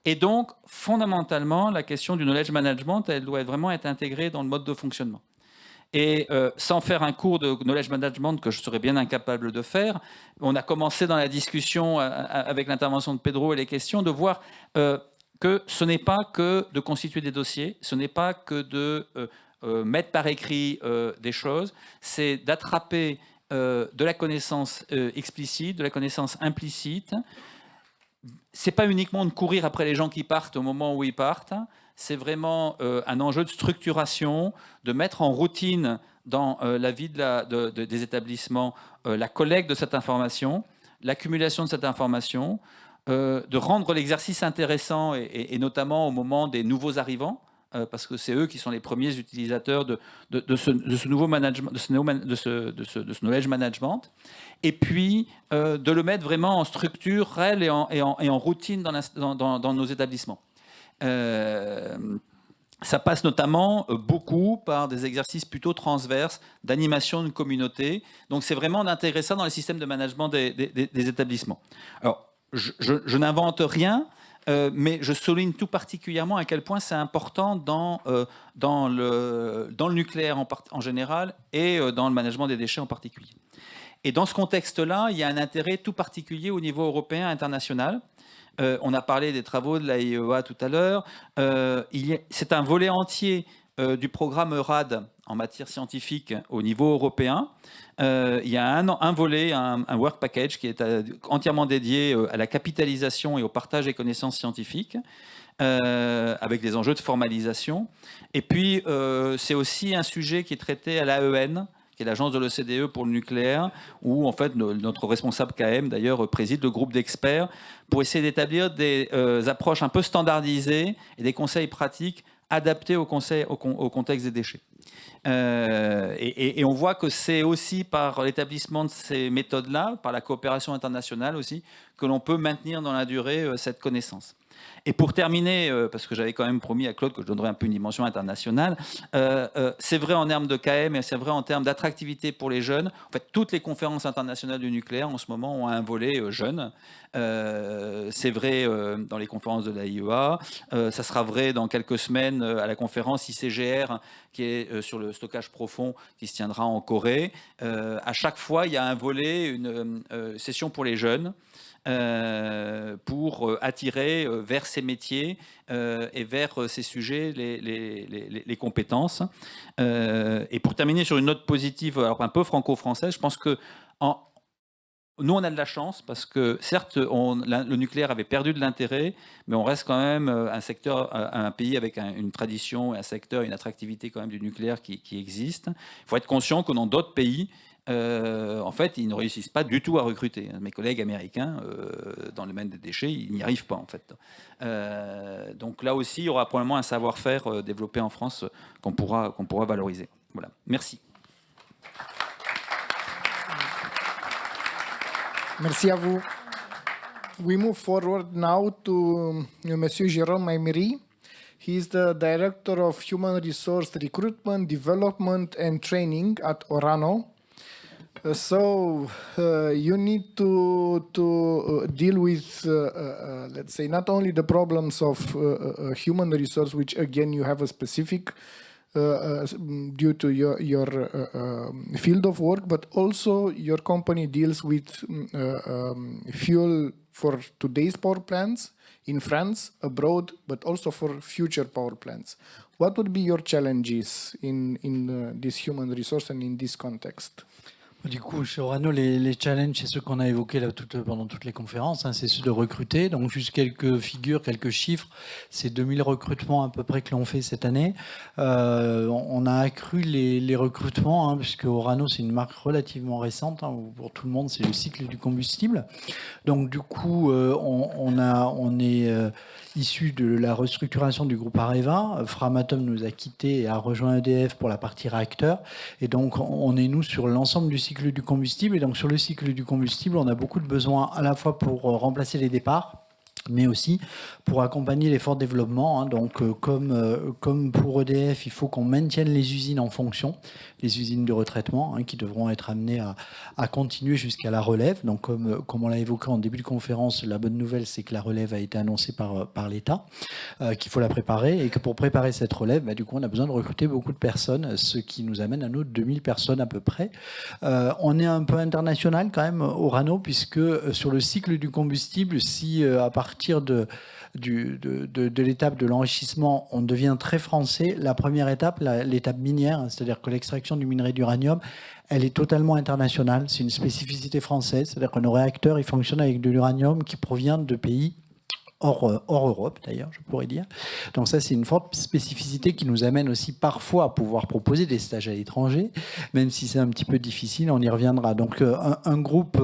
Et donc, fondamentalement, la question du knowledge management, elle doit vraiment être intégrée dans le mode de fonctionnement. Et sans faire un cours de knowledge management que je serais bien incapable de faire, on a commencé dans la discussion avec l'intervention de Pedro et les questions de voir que ce n'est pas que de constituer des dossiers, ce n'est pas que de mettre par écrit des choses, c'est d'attraper de la connaissance explicite, de la connaissance implicite. C'est pas uniquement de courir après les gens qui partent au moment où ils partent, c'est vraiment un enjeu de structuration, de mettre en routine dans la vie des établissements la collecte de cette information, l'accumulation de cette information, de rendre l'exercice intéressant et notamment au moment des nouveaux arrivants, parce que c'est eux qui sont les premiers utilisateurs de ce nouveau management, de ce knowledge management, et puis de le mettre vraiment en structure réelle et en routine dans nos établissements. Ça passe notamment beaucoup par des exercices plutôt transverses d'animation d'une communauté. Donc c'est vraiment d'intégrer ça dans les systèmes de management des établissements. Alors, je n'invente rien, mais je souligne tout particulièrement à quel point c'est important dans le nucléaire en général et dans le management des déchets en particulier. Et dans ce contexte-là, il y a un intérêt tout particulier au niveau européen et international. On a parlé des travaux de la IEA tout à l'heure. C'est un volet entier du programme EURAD en matière scientifique au niveau européen. Il y a un volet, un work package qui est entièrement dédié à la capitalisation et au partage des connaissances scientifiques, avec des enjeux de formalisation. Et puis, c'est aussi un sujet qui est traité à l'AEN, qui est l'agence de l'OCDE pour le nucléaire, où en fait notre responsable KM d'ailleurs préside le groupe d'experts pour essayer d'établir des approches un peu standardisées et des conseils pratiques adaptés au contexte des déchets. Et on voit que c'est aussi par l'établissement de ces méthodes-là, par la coopération internationale aussi, que l'on peut maintenir dans la durée cette connaissance. Et pour terminer, parce que j'avais quand même promis à Claude que je donnerais un peu une dimension internationale, c'est vrai en termes de KM et c'est vrai en termes d'attractivité pour les jeunes. En fait, toutes les conférences internationales du nucléaire en ce moment ont un volet jeune. C'est vrai dans les conférences de la IEA. Ça sera vrai dans quelques semaines à la conférence ICGR qui est sur le stockage profond qui se tiendra en Corée. À chaque fois, il y a un volet, une session pour les jeunes. Pour attirer vers ces métiers et vers ces sujets les compétences. Et pour terminer sur une note positive, alors un peu franco-française, je pense que nous, on a de la chance parce que certes, le nucléaire avait perdu de l'intérêt, mais on reste quand même un pays avec une tradition, un secteur, une attractivité quand même du nucléaire qui existe. Il faut être conscient que dans d'autres pays, en fait, ils ne réussissent pas du tout à recruter. Mes collègues américains, dans le domaine des déchets, ils n'y arrivent pas, en fait. Donc là aussi, il y aura probablement un savoir-faire développé en France qu'on pourra valoriser. Voilà. Merci. Merci à vous. We move forward now to Monsieur Jérôme Aymery. He is the Director of Human Resource Recruitment, Development and Training at Orano. So you need to deal with, let's say, not only the problems of human resource, which again you have a specific due to your field of work, but also your company deals with fuel for today's power plants in France, abroad, but also for future power plants. What would be your challenges in this human resource and in this context? Du coup, chez Orano, les challenges, c'est ceux qu'on a évoqués là, pendant toutes les conférences, hein, c'est ceux de recruter. Donc, juste quelques figures, quelques chiffres. C'est 2000 recrutements à peu près que l'on fait cette année. On a accru les recrutements, hein, puisque Orano, c'est une marque relativement récente. Hein, pour tout le monde, c'est le cycle du combustible. Donc, du coup, on est issu de la restructuration du groupe Areva. Framatome nous a quittés et a rejoint EDF pour la partie réacteur. Et donc, on est, nous, sur l'ensemble du cycle du combustible. Et donc, sur le cycle du combustible, on a beaucoup de besoins à la fois pour remplacer les départs, mais aussi pour accompagner l'effort de développement. Hein. Donc, comme pour EDF, il faut qu'on maintienne les usines en fonction, les usines de retraitement, hein, qui devront être amenées à continuer jusqu'à la relève. Donc, comme on l'a évoqué en début de conférence, la bonne nouvelle, c'est que la relève a été annoncée par l'État, qu'il faut la préparer, et que pour préparer cette relève, du coup, on a besoin de recruter beaucoup de personnes, ce qui nous amène à nos 2000 personnes à peu près. On est un peu international quand même, Orano, puisque sur le cycle du combustible, si à partir de l'étape de l'enrichissement, on devient très français. La première étape, l'étape minière, c'est-à-dire que l'extraction du minerai d'uranium, elle est totalement internationale. C'est une spécificité française, c'est-à-dire que nos réacteurs, ils fonctionnent avec de l'uranium qui provient de pays hors Europe d'ailleurs, je pourrais dire. Donc ça, c'est une forte spécificité qui nous amène aussi parfois à pouvoir proposer des stages à l'étranger, même si c'est un petit peu difficile, on y reviendra. Donc un groupe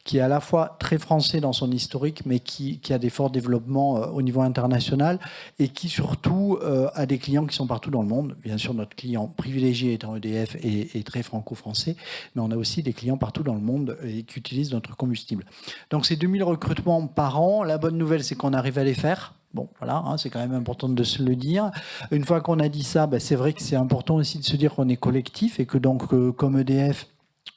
qui est à la fois très français dans son historique, mais qui a des forts développements au niveau international et qui surtout a des clients qui sont partout dans le monde. Bien sûr, notre client privilégié étant EDF et très franco-français, mais on a aussi des clients partout dans le monde et qui utilisent notre combustible. Donc c'est 2000 recrutements par an. La bonne nouvelle, c'est qu'on arrive à les faire. Bon, voilà, hein, c'est quand même important de se le dire. Une fois qu'on a dit ça, c'est vrai que c'est important aussi de se dire qu'on est collectif et que donc, comme EDF,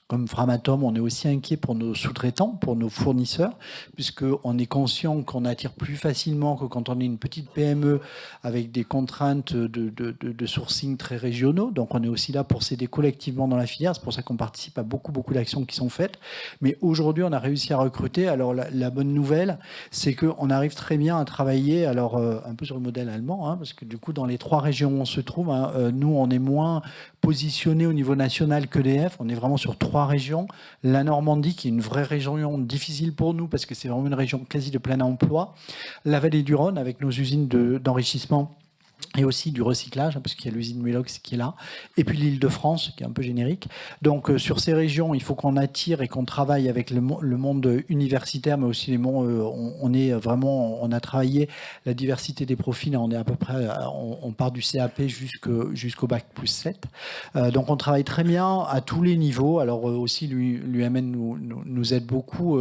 comme Framatome, on est aussi inquiet pour nos sous-traitants, pour nos fournisseurs, puisqu'on est conscient qu'on attire plus facilement que quand on est une petite PME avec des contraintes de sourcing très régionaux. Donc on est aussi là pour s'aider collectivement dans la filière. C'est pour ça qu'on participe à beaucoup d'actions qui sont faites. Mais aujourd'hui, on a réussi à recruter. Alors la bonne nouvelle, c'est qu'on arrive très bien à travailler, alors un peu sur le modèle allemand, hein, parce que du coup, dans les 3 régions où on se trouve, hein, nous, on est moins positionné au niveau national qu'EDF. On est vraiment sur 3 régions. La Normandie, qui est une vraie région difficile pour nous, parce que c'est vraiment une région quasi de plein emploi. La vallée du Rhône, avec nos usines d'enrichissement et aussi du recyclage, parce qu'il y a l'usine Melox qui est là, et puis l'Île-de-France, qui est un peu générique. Donc sur ces régions, il faut qu'on attire et qu'on travaille avec le monde universitaire, mais aussi les mondes, on a travaillé la diversité des profils, on est à peu près, on part du CAP jusqu'au bac plus 7. Donc on travaille très bien à tous les niveaux. Alors aussi l'UMN nous aide beaucoup.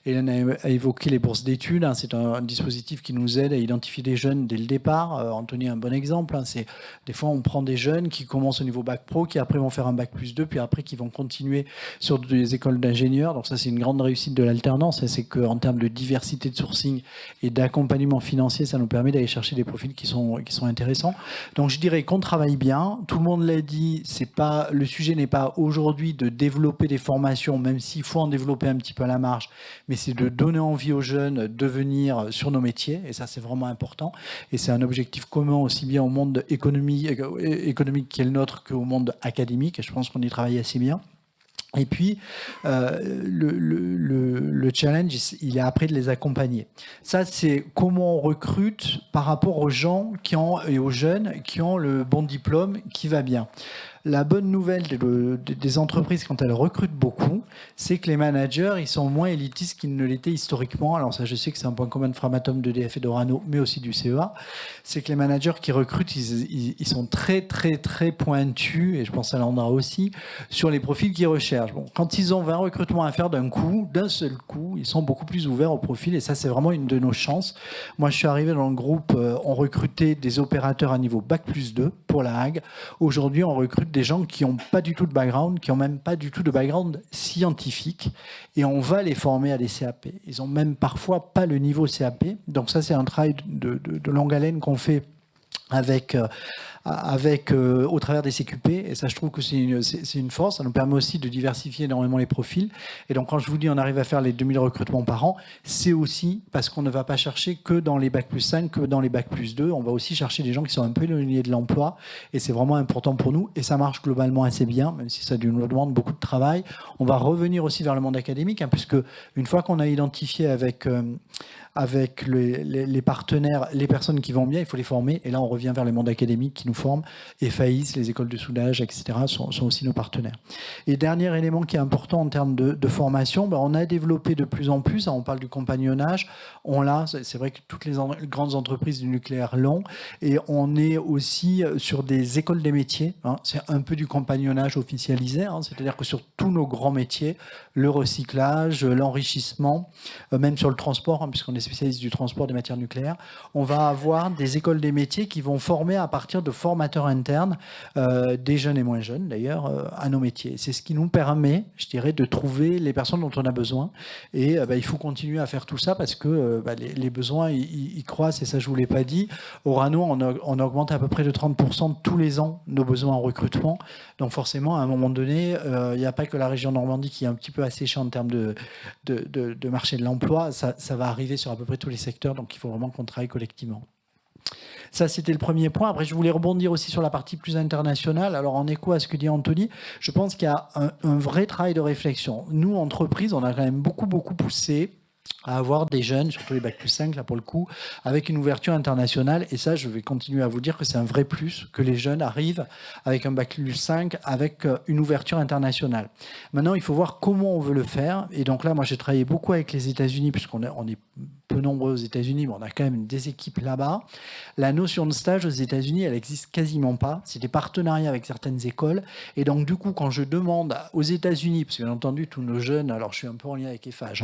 Hélène a évoqué les bourses d'études, hein, c'est un dispositif qui nous aide à identifier des jeunes dès le départ. Anthony, un bon exemple, hein, c'est des fois on prend des jeunes qui commencent au niveau bac pro, qui après vont faire un bac plus 2, puis après qui vont continuer sur des écoles d'ingénieurs. Donc ça, c'est une grande réussite de l'alternance, c'est qu'en termes de diversité de sourcing et d'accompagnement financier, ça nous permet d'aller chercher des profils qui sont intéressants. Donc je dirais qu'on travaille bien. Tout le monde l'a dit, le sujet n'est pas aujourd'hui de développer des formations, même s'il faut en développer un petit peu à la marge, mais c'est de donner envie aux jeunes de venir sur nos métiers, et ça c'est vraiment important. Et c'est un objectif commun aussi bien au monde économique qui est le nôtre qu'au monde académique, et je pense qu'on y travaille assez bien. Et puis, le challenge, il est après de les accompagner. Ça, c'est comment on recrute par rapport aux gens et aux jeunes qui ont le bon diplôme, qui va bien. La bonne nouvelle des entreprises quand elles recrutent beaucoup, c'est que les managers, ils sont moins élitistes qu'ils ne l'étaient historiquement. Alors ça, je sais que c'est un point commun de Framatome, d'EDF et d'Orano, mais aussi du CEA. C'est que les managers qui recrutent, ils sont très pointus, et je pense à Landra aussi, sur les profils qu'ils recherchent. Bon, quand ils ont 20 recrutements à faire d'un seul coup, ils sont beaucoup plus ouverts au profil, et ça, c'est vraiment une de nos chances. Moi, je suis arrivé dans le groupe, on recrutait des opérateurs à niveau Bac plus 2 pour la Hague. Aujourd'hui, on recrute des gens qui n'ont pas du tout de background, qui n'ont même pas du tout de background scientifique, et on va les former à des CAP. Ils n'ont même parfois pas le niveau CAP. Donc ça, c'est un travail de longue haleine qu'on fait au travers des CQP, et ça, je trouve que c'est une force. Ça nous permet aussi de diversifier énormément les profils. Et donc quand je vous dis on arrive à faire les 2000 recrutements par an, c'est aussi parce qu'on ne va pas chercher que dans les bac plus 5, que dans les bac plus 2. On va aussi chercher des gens qui sont un peu éloignés de l'emploi, et c'est vraiment important pour nous, et ça marche globalement assez bien, même si ça nous demande beaucoup de travail. On va revenir aussi vers le monde académique, hein, puisque une fois qu'on a identifié avec les partenaires, les personnes qui vont bien, il faut les former. Et là, on revient vers les mondes académiques qui nous forment. Et FAIS, les écoles de soudage, etc., sont aussi nos partenaires. Et dernier élément qui est important en termes de formation, on a développé de plus en plus, on parle du compagnonnage, c'est vrai que toutes les grandes entreprises du nucléaire l'ont, et on est aussi sur des écoles des métiers, hein, c'est un peu du compagnonnage officialisé, hein, c'est-à-dire que sur tous nos grands métiers, le recyclage, l'enrichissement, même sur le transport, hein, puisqu'on est spécialiste du transport des matières nucléaires, on va avoir des écoles des métiers qui vont former à partir de formateurs internes, des jeunes et moins jeunes d'ailleurs, à nos métiers. C'est ce qui nous permet, je dirais, de trouver les personnes dont on a besoin. Et il faut continuer à faire tout ça parce que les besoins, ils croissent, et ça, je ne vous l'ai pas dit. Orano, on augmente à peu près de 30% tous les ans nos besoins en recrutement. Donc forcément, à un moment donné, il n'y a pas que la région Normandie qui est un petit peu asséchée en termes de marché de l'emploi. Ça va arriver sur à peu près tous les secteurs, donc il faut vraiment qu'on travaille collectivement. Ça, c'était le premier point. Après, je voulais rebondir aussi sur la partie plus internationale. Alors, en écho à ce que dit Anthony, je pense qu'il y a un vrai travail de réflexion. Nous, entreprises, on a quand même beaucoup poussé à avoir des jeunes, surtout les Bac plus 5, là pour le coup, avec une ouverture internationale. Et ça, je vais continuer à vous dire que c'est un vrai plus que les jeunes arrivent avec un Bac plus 5, avec une ouverture internationale. Maintenant, il faut voir comment on veut le faire. Et donc là, moi, j'ai travaillé beaucoup avec les États-Unis, puisqu'on est peu nombreux aux États-Unis, mais on a quand même des équipes là-bas. La notion de stage aux États-Unis, elle existe quasiment pas. C'est des partenariats avec certaines écoles. Et donc, du coup, quand je demande aux États-Unis, parce que bien entendu, tous nos jeunes, alors je suis un peu en lien avec EFAGE,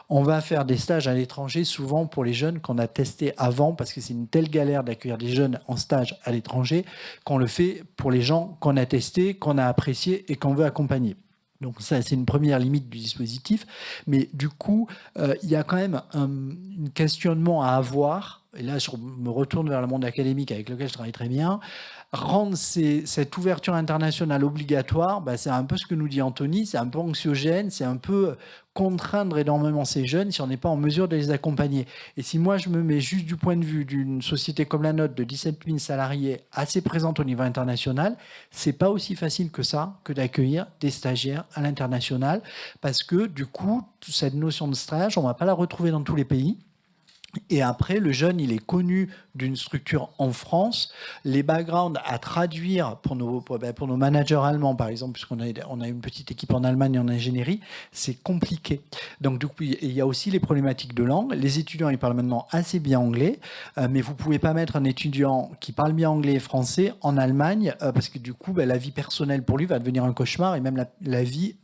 on va faire des stages à l'étranger, souvent pour les jeunes qu'on a testés avant, parce que c'est une telle galère d'accueillir des jeunes en stage à l'étranger, qu'on le fait pour les gens qu'on a testés, qu'on a appréciés et qu'on veut accompagner. Donc ça, c'est une première limite du dispositif. Mais du coup, il y a quand même un questionnement à avoir. Et là, je me retourne vers le monde académique avec lequel je travaille très bien. Rendre cette ouverture internationale obligatoire, c'est un peu ce que nous dit Anthony, c'est un peu anxiogène, c'est un peu contraindre énormément ces jeunes si on n'est pas en mesure de les accompagner. Et si moi je me mets juste du point de vue d'une société comme la nôtre de 17 000 salariés assez présente au niveau international, c'est pas aussi facile que ça que d'accueillir des stagiaires à l'international, parce que du coup, cette notion de stage, on va pas la retrouver dans tous les pays. Et après, le jeune, il est connu d'une structure en France. Les backgrounds à traduire pour nos managers allemands, par exemple, puisqu'on a une petite équipe en Allemagne en ingénierie, c'est compliqué. Donc, du coup, il y a aussi les problématiques de langue. Les étudiants, ils parlent maintenant assez bien anglais, mais vous ne pouvez pas mettre un étudiant qui parle bien anglais et français en Allemagne, parce que du coup, la vie personnelle pour lui va devenir un cauchemar, et même la vie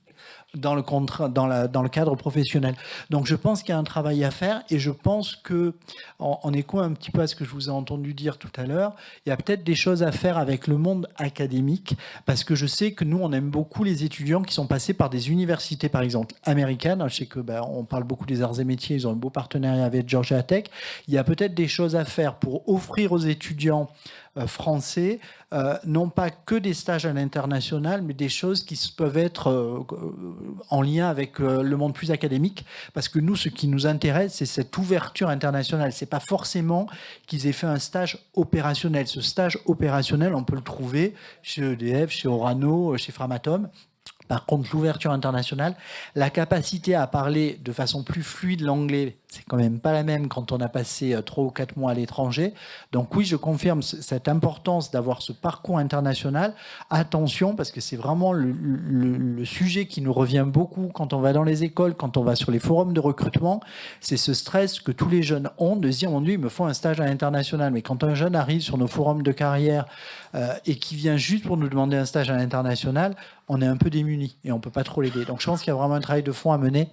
dans le cadre professionnel. Donc je pense qu'il y a un travail à faire, et je pense que, en écho un petit peu à ce que je vous ai entendu dire tout à l'heure, il y a peut-être des choses à faire avec le monde académique, parce que je sais que nous, on aime beaucoup les étudiants qui sont passés par des universités, par exemple, américaines. Je sais que on parle beaucoup des arts et métiers, ils ont un beau partenariat avec Georgia Tech. Il y a peut-être des choses à faire pour offrir aux étudiants français, non pas que des stages à l'international, mais des choses qui peuvent être en lien avec le monde plus académique, parce que nous, ce qui nous intéresse, c'est cette ouverture internationale. C'est pas forcément qu'ils aient fait un stage opérationnel. Ce stage opérationnel, on peut le trouver chez EDF, chez Orano, chez Framatome. Par contre, l'ouverture internationale, la capacité à parler de façon plus fluide l'anglais, c'est quand même pas la même quand on a passé 3 ou 4 mois à l'étranger. Donc oui, je confirme cette importance d'avoir ce parcours international. Attention, parce que c'est vraiment le sujet qui nous revient beaucoup quand on va dans les écoles, quand on va sur les forums de recrutement. C'est ce stress que tous les jeunes ont de se dire, mon Dieu, il me faut un stage à l'international. Mais quand un jeune arrive sur nos forums de carrière et qui vient juste pour nous demander un stage à l'international, on est un peu démunis et on ne peut pas trop l'aider. Donc je pense qu'il y a vraiment un travail de fond à mener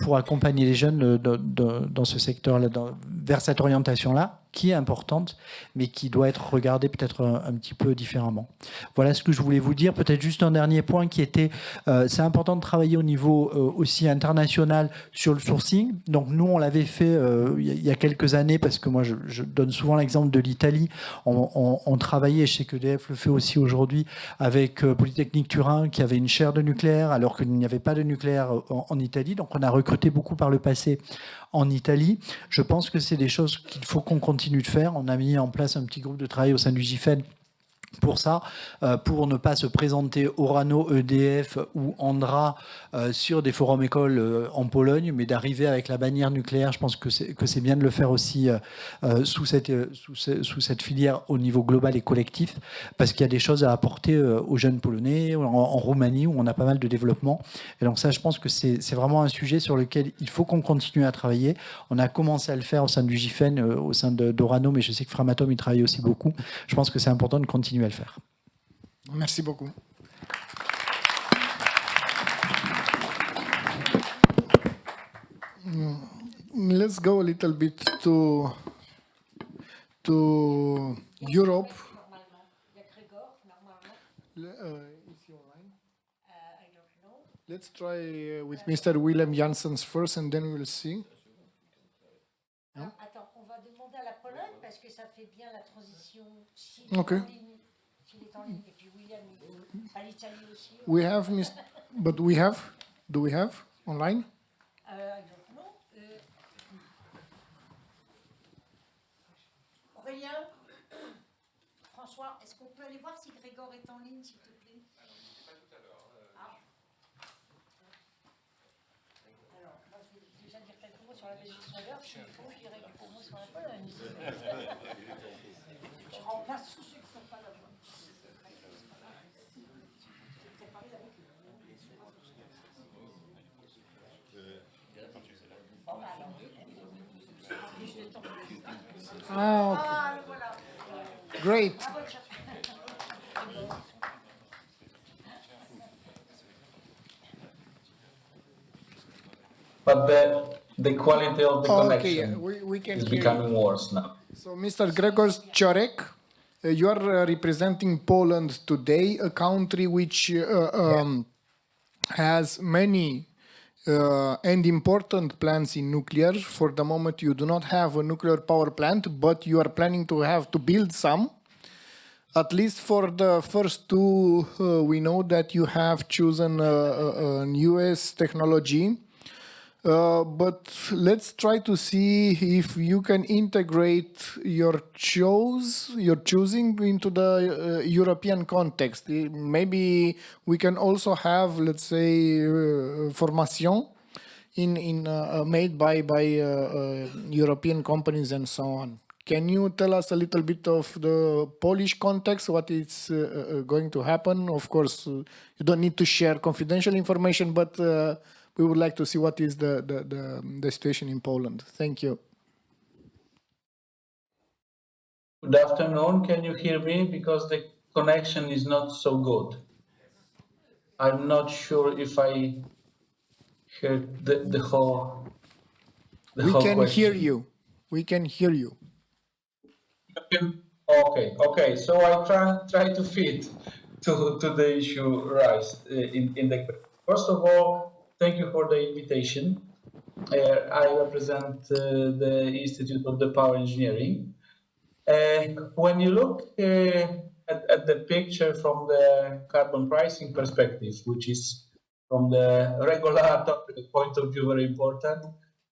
pour accompagner les jeunes dans ce secteur-là, vers cette orientation-là, qui est importante, mais qui doit être regardée peut-être un petit peu différemment. Voilà ce que je voulais vous dire. Peut-être juste un dernier point qui était, c'est important de travailler au niveau aussi international sur le sourcing. Donc nous, on l'avait fait il y a quelques années, parce que moi, je donne souvent l'exemple de l'Italie. On travaillait, je sais que EDF le fait aussi aujourd'hui, avec Polytechnique Turin, qui avait une chaire de nucléaire, alors qu'il n'y avait pas de nucléaire en Italie. Donc on a recruté beaucoup par le passé en Italie. Je pense que c'est des choses qu'il faut qu'on continue de faire. On a mis en place un petit groupe de travail au sein du GIFEN pour ça, pour ne pas se présenter Orano, EDF ou Andra sur des forums écoles en Pologne, mais d'arriver avec la bannière nucléaire. Je pense que c'est bien de le faire aussi sous cette filière au niveau global et collectif, parce qu'il y a des choses à apporter aux jeunes Polonais, en Roumanie, où on a pas mal de développement. Et donc ça, je pense que c'est vraiment un sujet sur lequel il faut qu'on continue à travailler. On a commencé à le faire au sein du GIFEN, au sein d'Orano, mais je sais que Framatome y travaille aussi beaucoup. Je pense que c'est important de continuer à le faire. Merci beaucoup. Let's go a little bit to Europe. Let's try with Mr. Willem Janssens first, and then we'll see. Attends, on va demander à la Pologne, parce que ça fait bien la transition. Ok. Et puis William, à l'Italie aussi. We have, but do we have online? Non. Aurélien, François, est-ce qu'on peut aller voir si Grégor est en ligne, s'il te plaît? Pas tout à l'heure. Alors, moi, je vais déjà dire quelques mots sur la législation verte, il faut qu'il y ait du commun sur la Pologne. Je remplace tous ceux qui ne sont pas là. Ah, okay. Great. But the quality of the Okay, connection we can is hear becoming worse now. So, Mr. Gregor Czorek, you are representing Poland today, a country which has many and important plants in nuclear. For the moment, you do not have a nuclear power plant, but you are planning to build some. At least for the first two, we know that you have chosen a US technology. But let's try to see if you can integrate your choosing into the European context. Maybe we can also have, let's say, formation made by European companies and so on. Can you tell us a little bit of the Polish context, what is going to happen? Of course, you don't need to share confidential information, but we would like to see what is the situation in Poland. Thank you. Good afternoon. Can you hear me? Because the connection is not so good. I'm not sure if I heard the whole We can question. hear you. We can hear you. Okay. So I try to fit to the issue raised in the. First of all, thank you for the invitation. I represent the Institute of the Power Engineering. When you look at the picture from the carbon pricing perspective, which is from the regulatory point of view very important,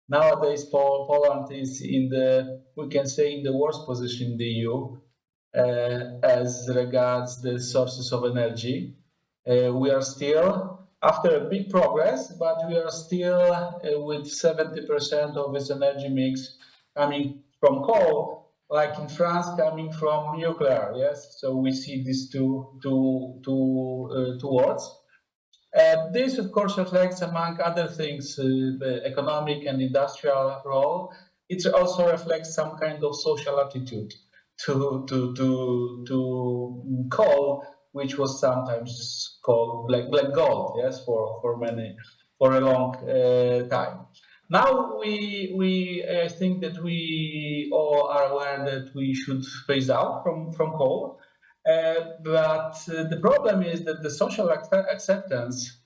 nowadays Poland is in the worst position in the EU as regards the sources of energy. We are still after a big progress, but we are still with 70% of its energy mix coming from coal, like in France, coming from nuclear. Yes, so we see these two words. This, of course, reflects, among other things, the economic and industrial role. It also reflects some kind of social attitude to coal, which was sometimes called black gold, yes, for a long time. Now I think that we all are aware that we should phase out from coal, but the problem is that the social acceptance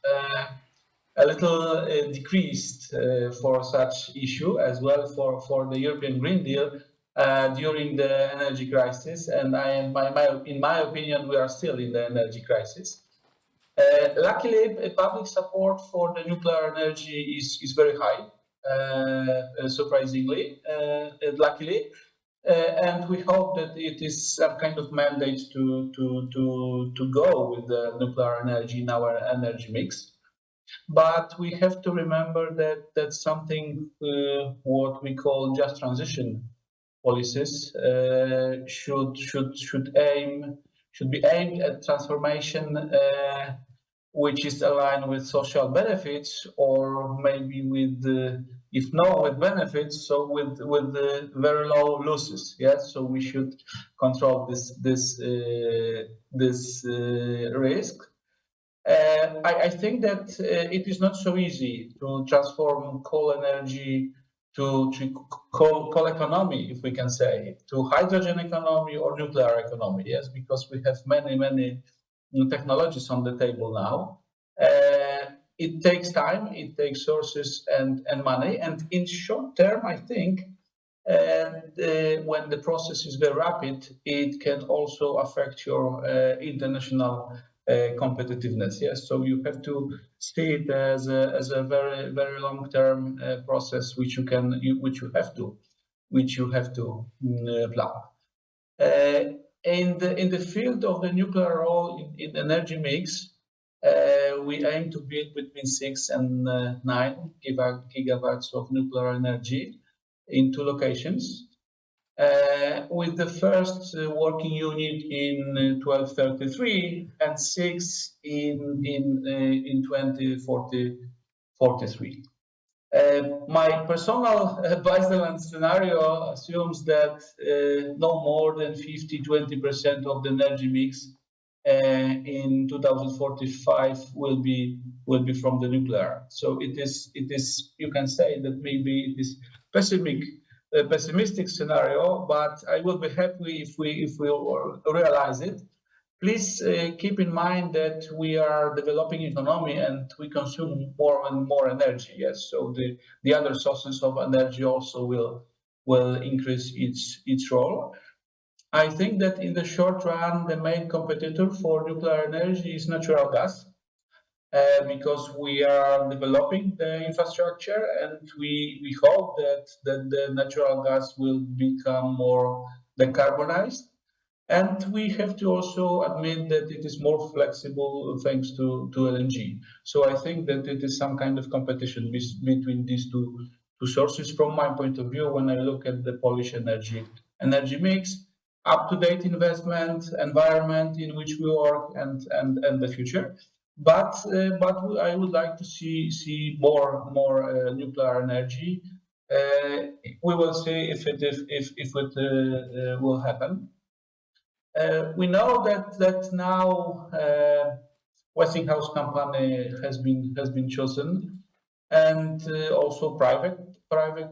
a little decreased for such issue as well for the European Green Deal during the energy crisis, and in my opinion, we are still in the energy crisis. Luckily, public support for the nuclear energy is very high, surprisingly, luckily, and we hope that it is some kind of mandate to go with the nuclear energy in our energy mix. But we have to remember that that's something what we call just transition policies should be aimed at transformation which is aligned with social benefits, or maybe with if not with benefits, so with the very low losses. Yes, so we should control this risk. I think that it is not so easy to transform coal energy to coal economy, if we can say, to hydrogen economy or nuclear economy. Yes, because we have many new technologies on the table now. It takes time, it takes sources and money, and in short term, I think when the process is very rapid, it can also affect your international competitiveness. Yes, so you have to see it as a very long term process, which you have to plan. In the field of the nuclear role in energy mix, We aim to build between 6 and 9 gigawatts of nuclear energy in 2 locations, with the first working unit in 1233 and 6 in 2043. My personal baseline scenario assumes that no more than 50-20% of the energy mix in 2045 will be from the nuclear. So it is. You can say that maybe it is pessimistic scenario, but I will be happy if we realize it. Please keep in mind that we are developing economy and we consume more and more energy. Yes, so the other sources of energy also will increase its role. I think that in the short run, the main competitor for nuclear energy is natural gas, because we are developing the infrastructure and we hope that the natural gas will become more decarbonized. And we have to also admit that it is more flexible thanks to LNG. So I think that it is some kind of competition between these two sources from my point of view when I look at the Polish energy mix, up-to-date investment, environment in which we work, and the future. But I would like to see more nuclear energy. We will see if it will happen. We know that now Westinghouse company has been chosen, and also private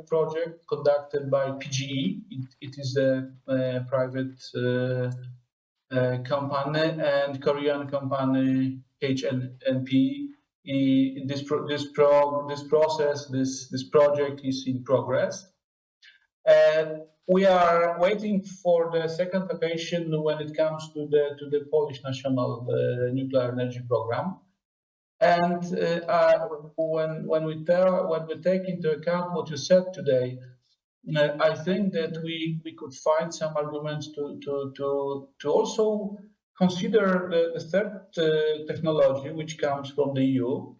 project conducted by PGE. It is a private company, and Korean company HNP. This project is in progress. We are waiting for the second location when it comes to the Polish national nuclear energy program. And when we take into account what you said today, I think that we could find some arguments to also consider the third technology, which comes from the EU.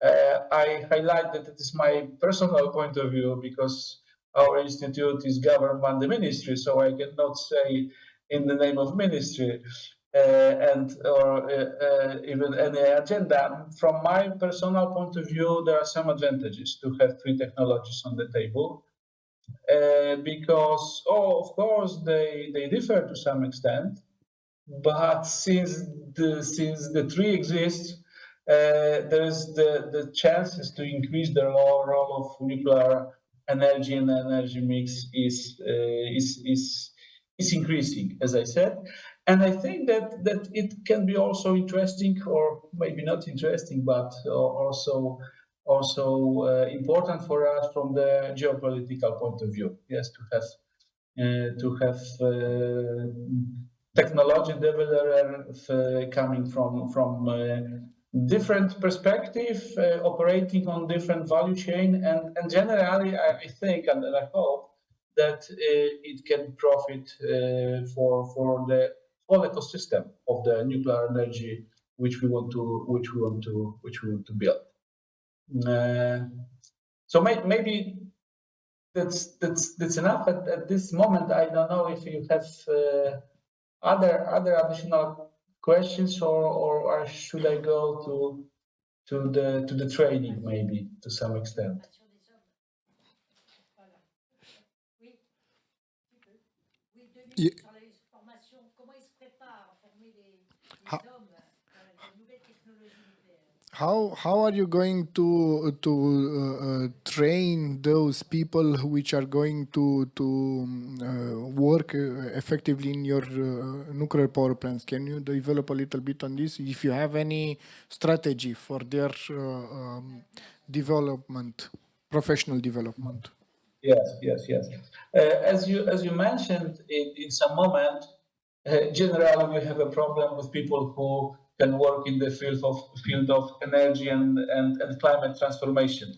I highlight that it is my personal point of view because our institute is governed by the ministry, so I cannot say in the name of ministry or even any agenda. From my personal point of view, there are some advantages to have 3 technologies on the table, because, of course, they differ to some extent, but since the 3 exist, there is the chances to increase the role of nuclear energy and energy mix is increasing, as I said. And I think that it can be also interesting, or maybe not interesting, but also important for us from the geopolitical point of view. Yes, to have technology developers coming from different perspective, operating on different value chain, and generally, I think and I hope that it can profit for the whole ecosystem of the nuclear energy which we want to build. So maybe that's enough at this moment. I don't know if you have other additional questions, or should I go to the training maybe to some extent? How are you going to train those people which are going to work effectively in your nuclear power plants? Can you develop a little bit on this? If you have any strategy for their development, professional development. Yes. As you mentioned in some moment, generally we have a problem with people who can work in the field of energy and climate transformation,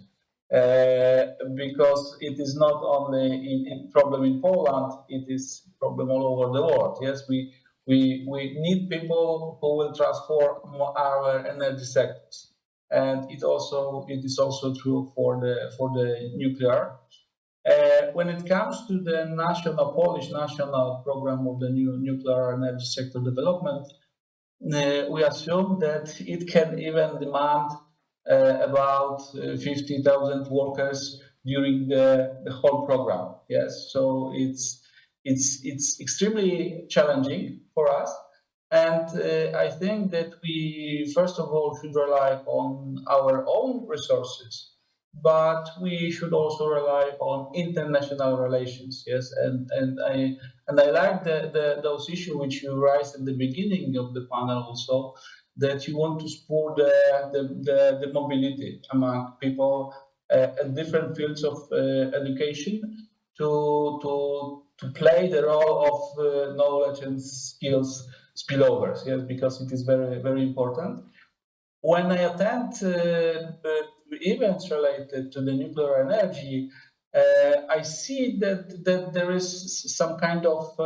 because it is not only a problem in Poland, it is a problem all over the world. Yes, we We need people who will transform our energy sectors, and it is also true for the nuclear. When it comes to the Polish national program of the new nuclear energy sector development, we assume that it can even demand about 50,000 workers during the whole program. Yes, so it's extremely challenging for us, and I think that we first of all should rely on our own resources, but we should also rely on international relations. Yes, and I like those issues which you raised at the beginning of the panel also, that you want to spur the mobility among people at different fields of education to play the role of knowledge and skills spillovers. Yes, because it is very, very important. When I attend events related to the nuclear energy, I see that there is some kind of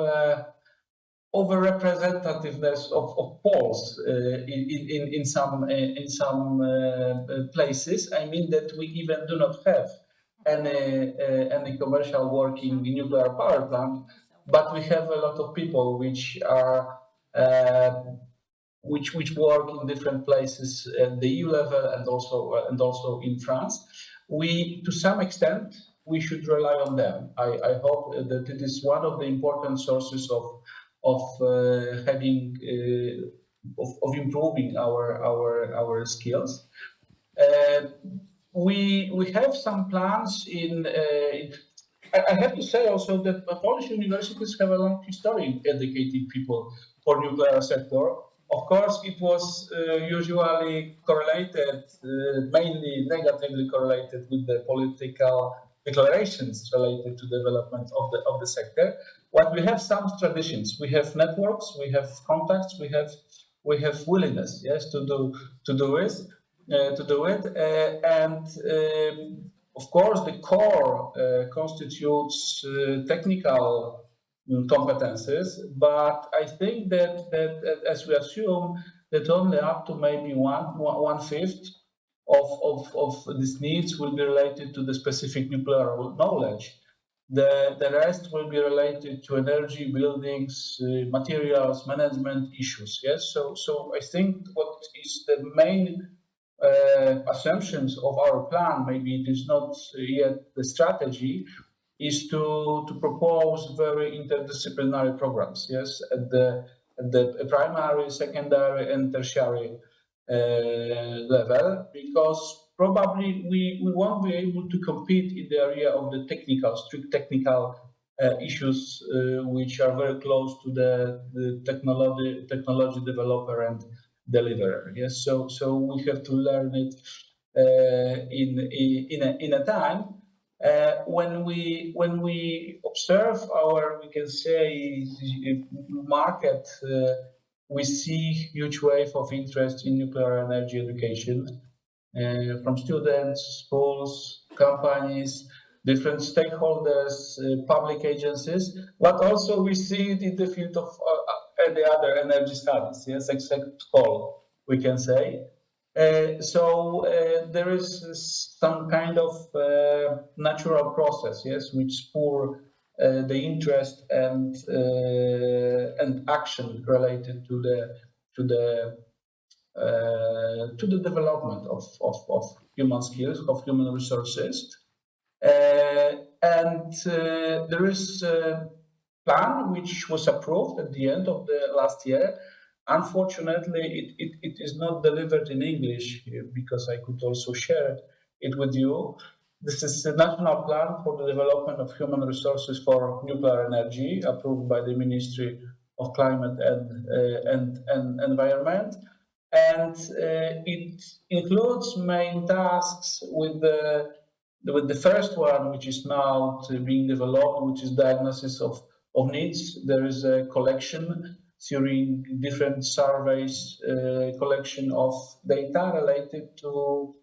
overrepresentativeness of Poles in some places. I mean that we even do not have any commercial working nuclear power plant, but we have a lot of people which are which work in different places at the EU level and also in France. To some extent, we should rely on them. I hope that it is one of the important sources of improving our skills. We have some plans in. I have to say also that Polish universities have a long history in educating people for nuclear sector. Of course, it was usually correlated, mainly negatively correlated with the political declarations related to development of the sector. But we have some traditions. We have networks. We have contacts. We have willingness, yes, to do it. And of course, the core constitutes technical competences, but I think that as we assume that only up to maybe one fifth of these needs will be related to the specific nuclear knowledge. The rest will be related to energy, buildings, materials, management issues. Yes, so I think what is the main assumptions of our plan, maybe it is not yet the strategy, is to propose very interdisciplinary programs, yes, at the primary, secondary, and tertiary level, because probably we won't be able to compete in the area of the strict technical issues, which are very close to the technology developer and deliverer. Yes, so we have to learn it in a time. When we observe our, we can say, market, we see huge wave of interest in nuclear energy education from students, schools, companies, different stakeholders, public agencies, but also we see it in the field of the other energy studies, yes, except coal, we can say. So there is some kind of natural process, yes, which spur the interest and action related to the development of human skills, of human resources, and there is a plan which was approved at the end of the last year. Unfortunately, it is not delivered in English, because I could also share it with you. This is a national plan for the development of human resources for nuclear energy, approved by the Ministry of Climate and Environment. And it includes main tasks with the first one, which is now being developed, which is diagnosis of needs. There is a collection during different surveys, collection of data related to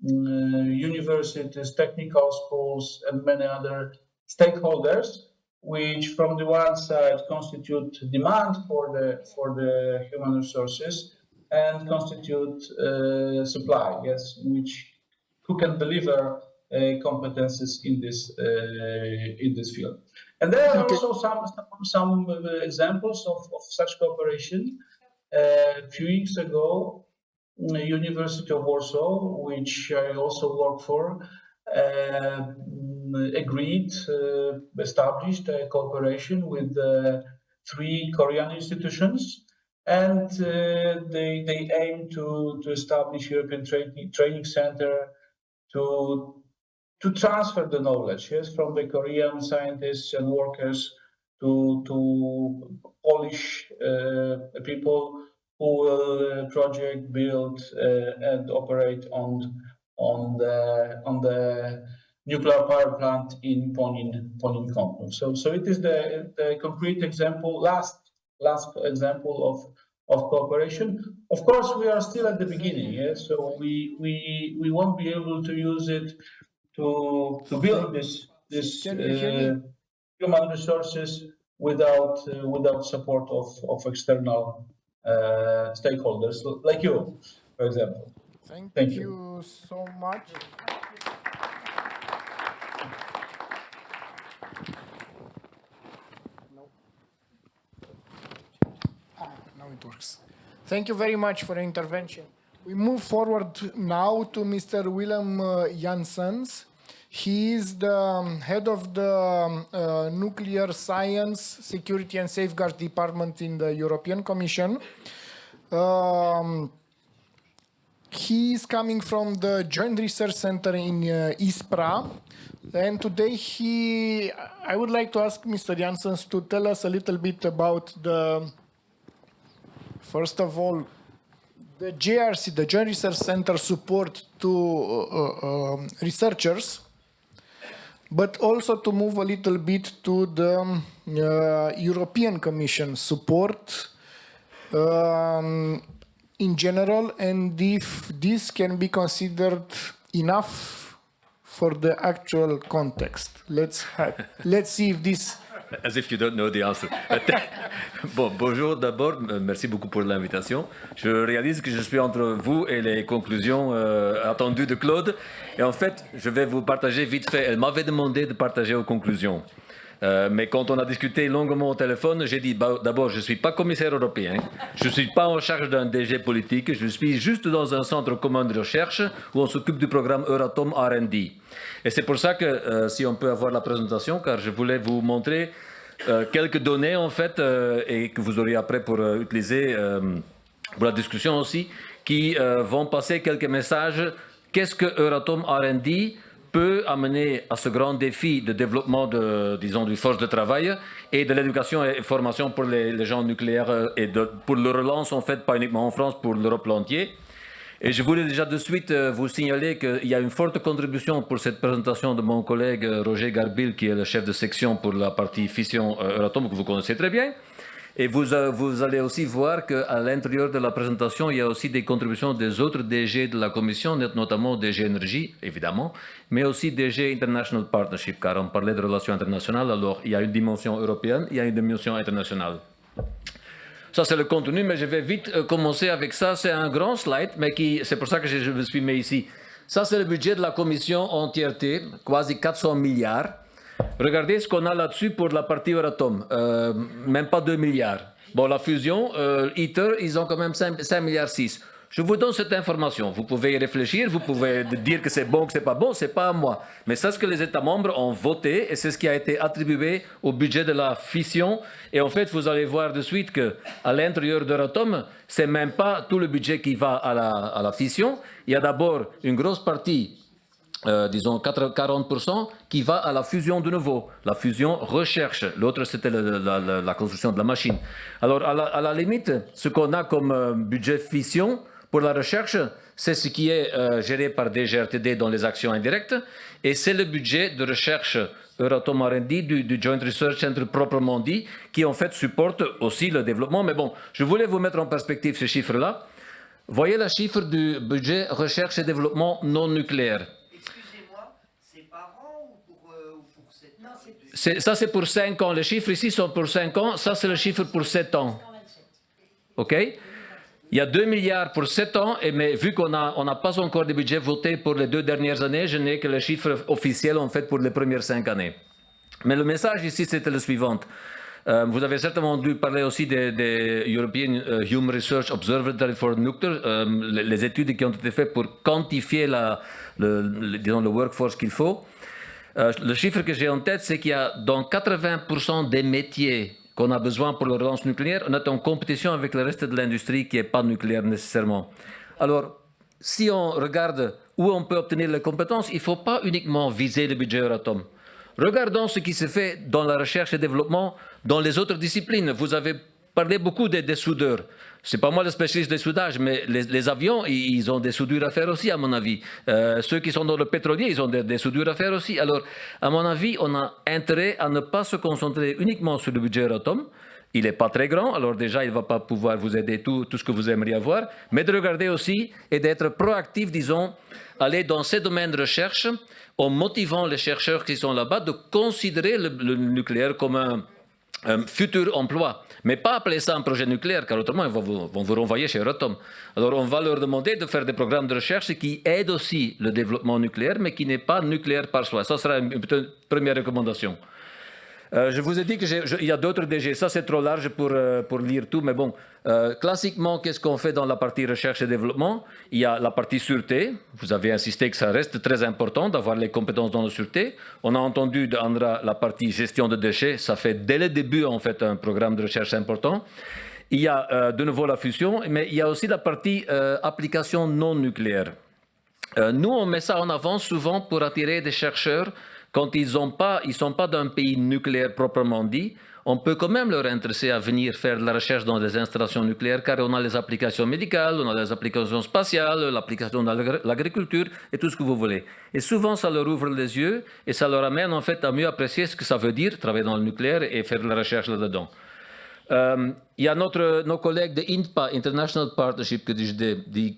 universities, technical schools, and many other stakeholders. which from the one side constitute demand for the human resources and constitute supply, yes, who can deliver competences in this field. And there are also some examples of such cooperation. A few weeks ago, the University of Warsaw, which I also work for, established a cooperation with 3 Korean institutions, and they aim to establish European training center to transfer the knowledge, yes, from the Korean scientists and workers to Polish people who will project, build, and operate on the nuclear power plant in Ponin Kąpno. So it is the concrete example, last example of cooperation. Of course, we are still at the beginning, yes? So we won't be able to use it to build this human resources without support of external stakeholders like you, for example. Thank you so much. Now it works. Thank you very much for your intervention. We move forward now to Mr. Willem Janssens. He is the head of the Nuclear Science, Security and Safeguards Department in the European Commission. He is coming from the Joint Research Center in ISPRA. And today I would like to ask Mr. Janssens to tell us a little bit about first of all, the JRC, the Joint Research Center support to researchers, but also to move a little bit to the European Commission support in general, and if this can be considered enough for the actual context. Let's see if this... As if you don't know the answer. Bon, bonjour d'abord, merci beaucoup pour l'invitation. Je réalise que je suis entre vous et les conclusions attendues de Claude. Et en fait, je vais vous partager vite fait. Elle m'avait demandé de partager aux conclusions. Mais quand on a discuté longuement au téléphone, j'ai dit d'abord, je ne suis pas commissaire européen, je ne suis pas en charge d'un DG politique, je suis juste dans un centre commun de recherche où on s'occupe du programme Euratom R&D. Et c'est pour ça que, si on peut avoir la présentation, car je voulais vous montrer quelques données en fait, et que vous aurez après pour utiliser pour la discussion aussi, qui vont passer quelques messages. Qu'est-ce que Euratom R&D peut amener à ce grand défi de développement du force de travail et de l'éducation et formation pour les gens nucléaires et pour leur relance en fait, pas uniquement en France, pour l'Europe entière. Et je voulais déjà de suite vous signaler qu'il y a une forte contribution pour cette présentation de mon collègue Roger Garbil, qui est le chef de section pour la partie fission Euratom, que vous connaissez très bien. Et vous allez aussi voir qu'à l'intérieur de la présentation, il y a aussi des contributions des autres DG de la Commission, notamment DG Énergie, évidemment, mais aussi DG International Partnership, car on parlait de relations internationales, alors il y a une dimension européenne, il y a une dimension internationale. Ça, c'est le contenu, mais je vais vite commencer avec ça. C'est un grand slide, mais c'est pour ça que je me suis mis ici. Ça, c'est le budget de la Commission en entièreté, quasi 400 milliards. Regardez ce qu'on a là-dessus pour la partie Euratom, même pas 2 milliards. Bon, la fusion, ITER, ils ont quand même 5,6 milliards. Je vous donne cette information. Vous pouvez y réfléchir, vous pouvez dire que c'est bon, que c'est pas bon, c'est pas à moi. Mais c'est ce que les États membres ont voté et c'est ce qui a été attribué au budget de la fission. Et en fait, vous allez voir de suite qu'à l'intérieur d'Euratom, c'est même pas tout le budget qui va à la fission. Il y a d'abord une grosse partie, disons 40%, qui va à la fusion de nouveau, la fusion recherche. L'autre, c'était la construction de la machine. Alors, à la limite, ce qu'on a comme budget fission pour la recherche, c'est ce qui est géré par DGRTD dans les actions indirectes, et c'est le budget de recherche Euratom R&D du Joint Research Center proprement dit, qui en fait supporte aussi le développement. Mais bon, je voulais vous mettre en perspective ces chiffres-là. Voyez le chiffre du budget recherche et développement non nucléaire. Excusez-moi, c'est par an ou pour cette... Non, Ça, c'est pour 5 ans. Les chiffres ici sont pour 5 ans. Ça, c'est le chiffre pour 7 ans. OK? Il y a 2 milliards pour 7 ans, mais vu qu'on n'a pas encore de budget voté pour les 2 dernières années, je n'ai que le chiffre officiel en fait pour les premières 5 années. Mais le message ici, c'était le suivant. Vous avez certainement dû parler aussi des European Human Research Observatory for Nuclear, les études qui ont été faites pour quantifier disons, le workforce qu'il faut. Le chiffre que j'ai en tête, c'est qu'il y a dans 80% des métiers qu'on a besoin pour la relance nucléaire, on est en compétition avec le reste de l'industrie qui n'est pas nucléaire nécessairement. Alors, si on regarde où on peut obtenir les compétences, il ne faut pas uniquement viser le budget Euratom. Regardons ce qui se fait dans la recherche et développement dans les autres disciplines. Vous avez parlé beaucoup des soudeurs. Ce n'est pas moi le spécialiste des soudages, mais les avions, ils ont des soudures à faire aussi, à mon avis. Ceux qui sont dans le pétrolier, ils ont des soudures à faire aussi. Alors, à mon avis, on a intérêt à ne pas se concentrer uniquement sur le budget Euratom. Il n'est pas très grand, alors déjà, il ne va pas pouvoir vous aider tout ce que vous aimeriez avoir, mais de regarder aussi et d'être proactif, disons, aller dans ces domaines de recherche en motivant les chercheurs qui sont là-bas de considérer le nucléaire comme un futur emploi. Mais pas appeler ça un projet nucléaire, car autrement, ils vont vous renvoyer chez Euratom. Alors, on va leur demander de faire des programmes de recherche qui aident aussi le développement nucléaire, mais qui n'est pas nucléaire par soi. Ça sera une première recommandation. Je vous ai dit qu'il y a d'autres DG. Ça, c'est trop large pour lire tout, mais bon. Classiquement, qu'est-ce qu'on fait dans la partie recherche et développement? Il y a la partie sûreté. Vous avez insisté que ça reste très important d'avoir les compétences dans la sûreté. On a entendu d'Andra la partie gestion de déchets. Ça fait dès le début, en fait, un programme de recherche important. Il y a de nouveau la fusion, mais il y a aussi la partie application non nucléaire. Nous, on met ça en avant souvent pour attirer des chercheurs. Quand ils ne sont pas d'un pays nucléaire proprement dit, on peut quand même leur intéresser à venir faire de la recherche dans des installations nucléaires, car on a les applications médicales, on a les applications spatiales, l'application dans l'agriculture et tout ce que vous voulez. Et souvent, ça leur ouvre les yeux et ça leur amène en fait à mieux apprécier ce que ça veut dire, travailler dans le nucléaire et faire de la recherche là-dedans. Il y a nos collègues de INPA, International Partnership,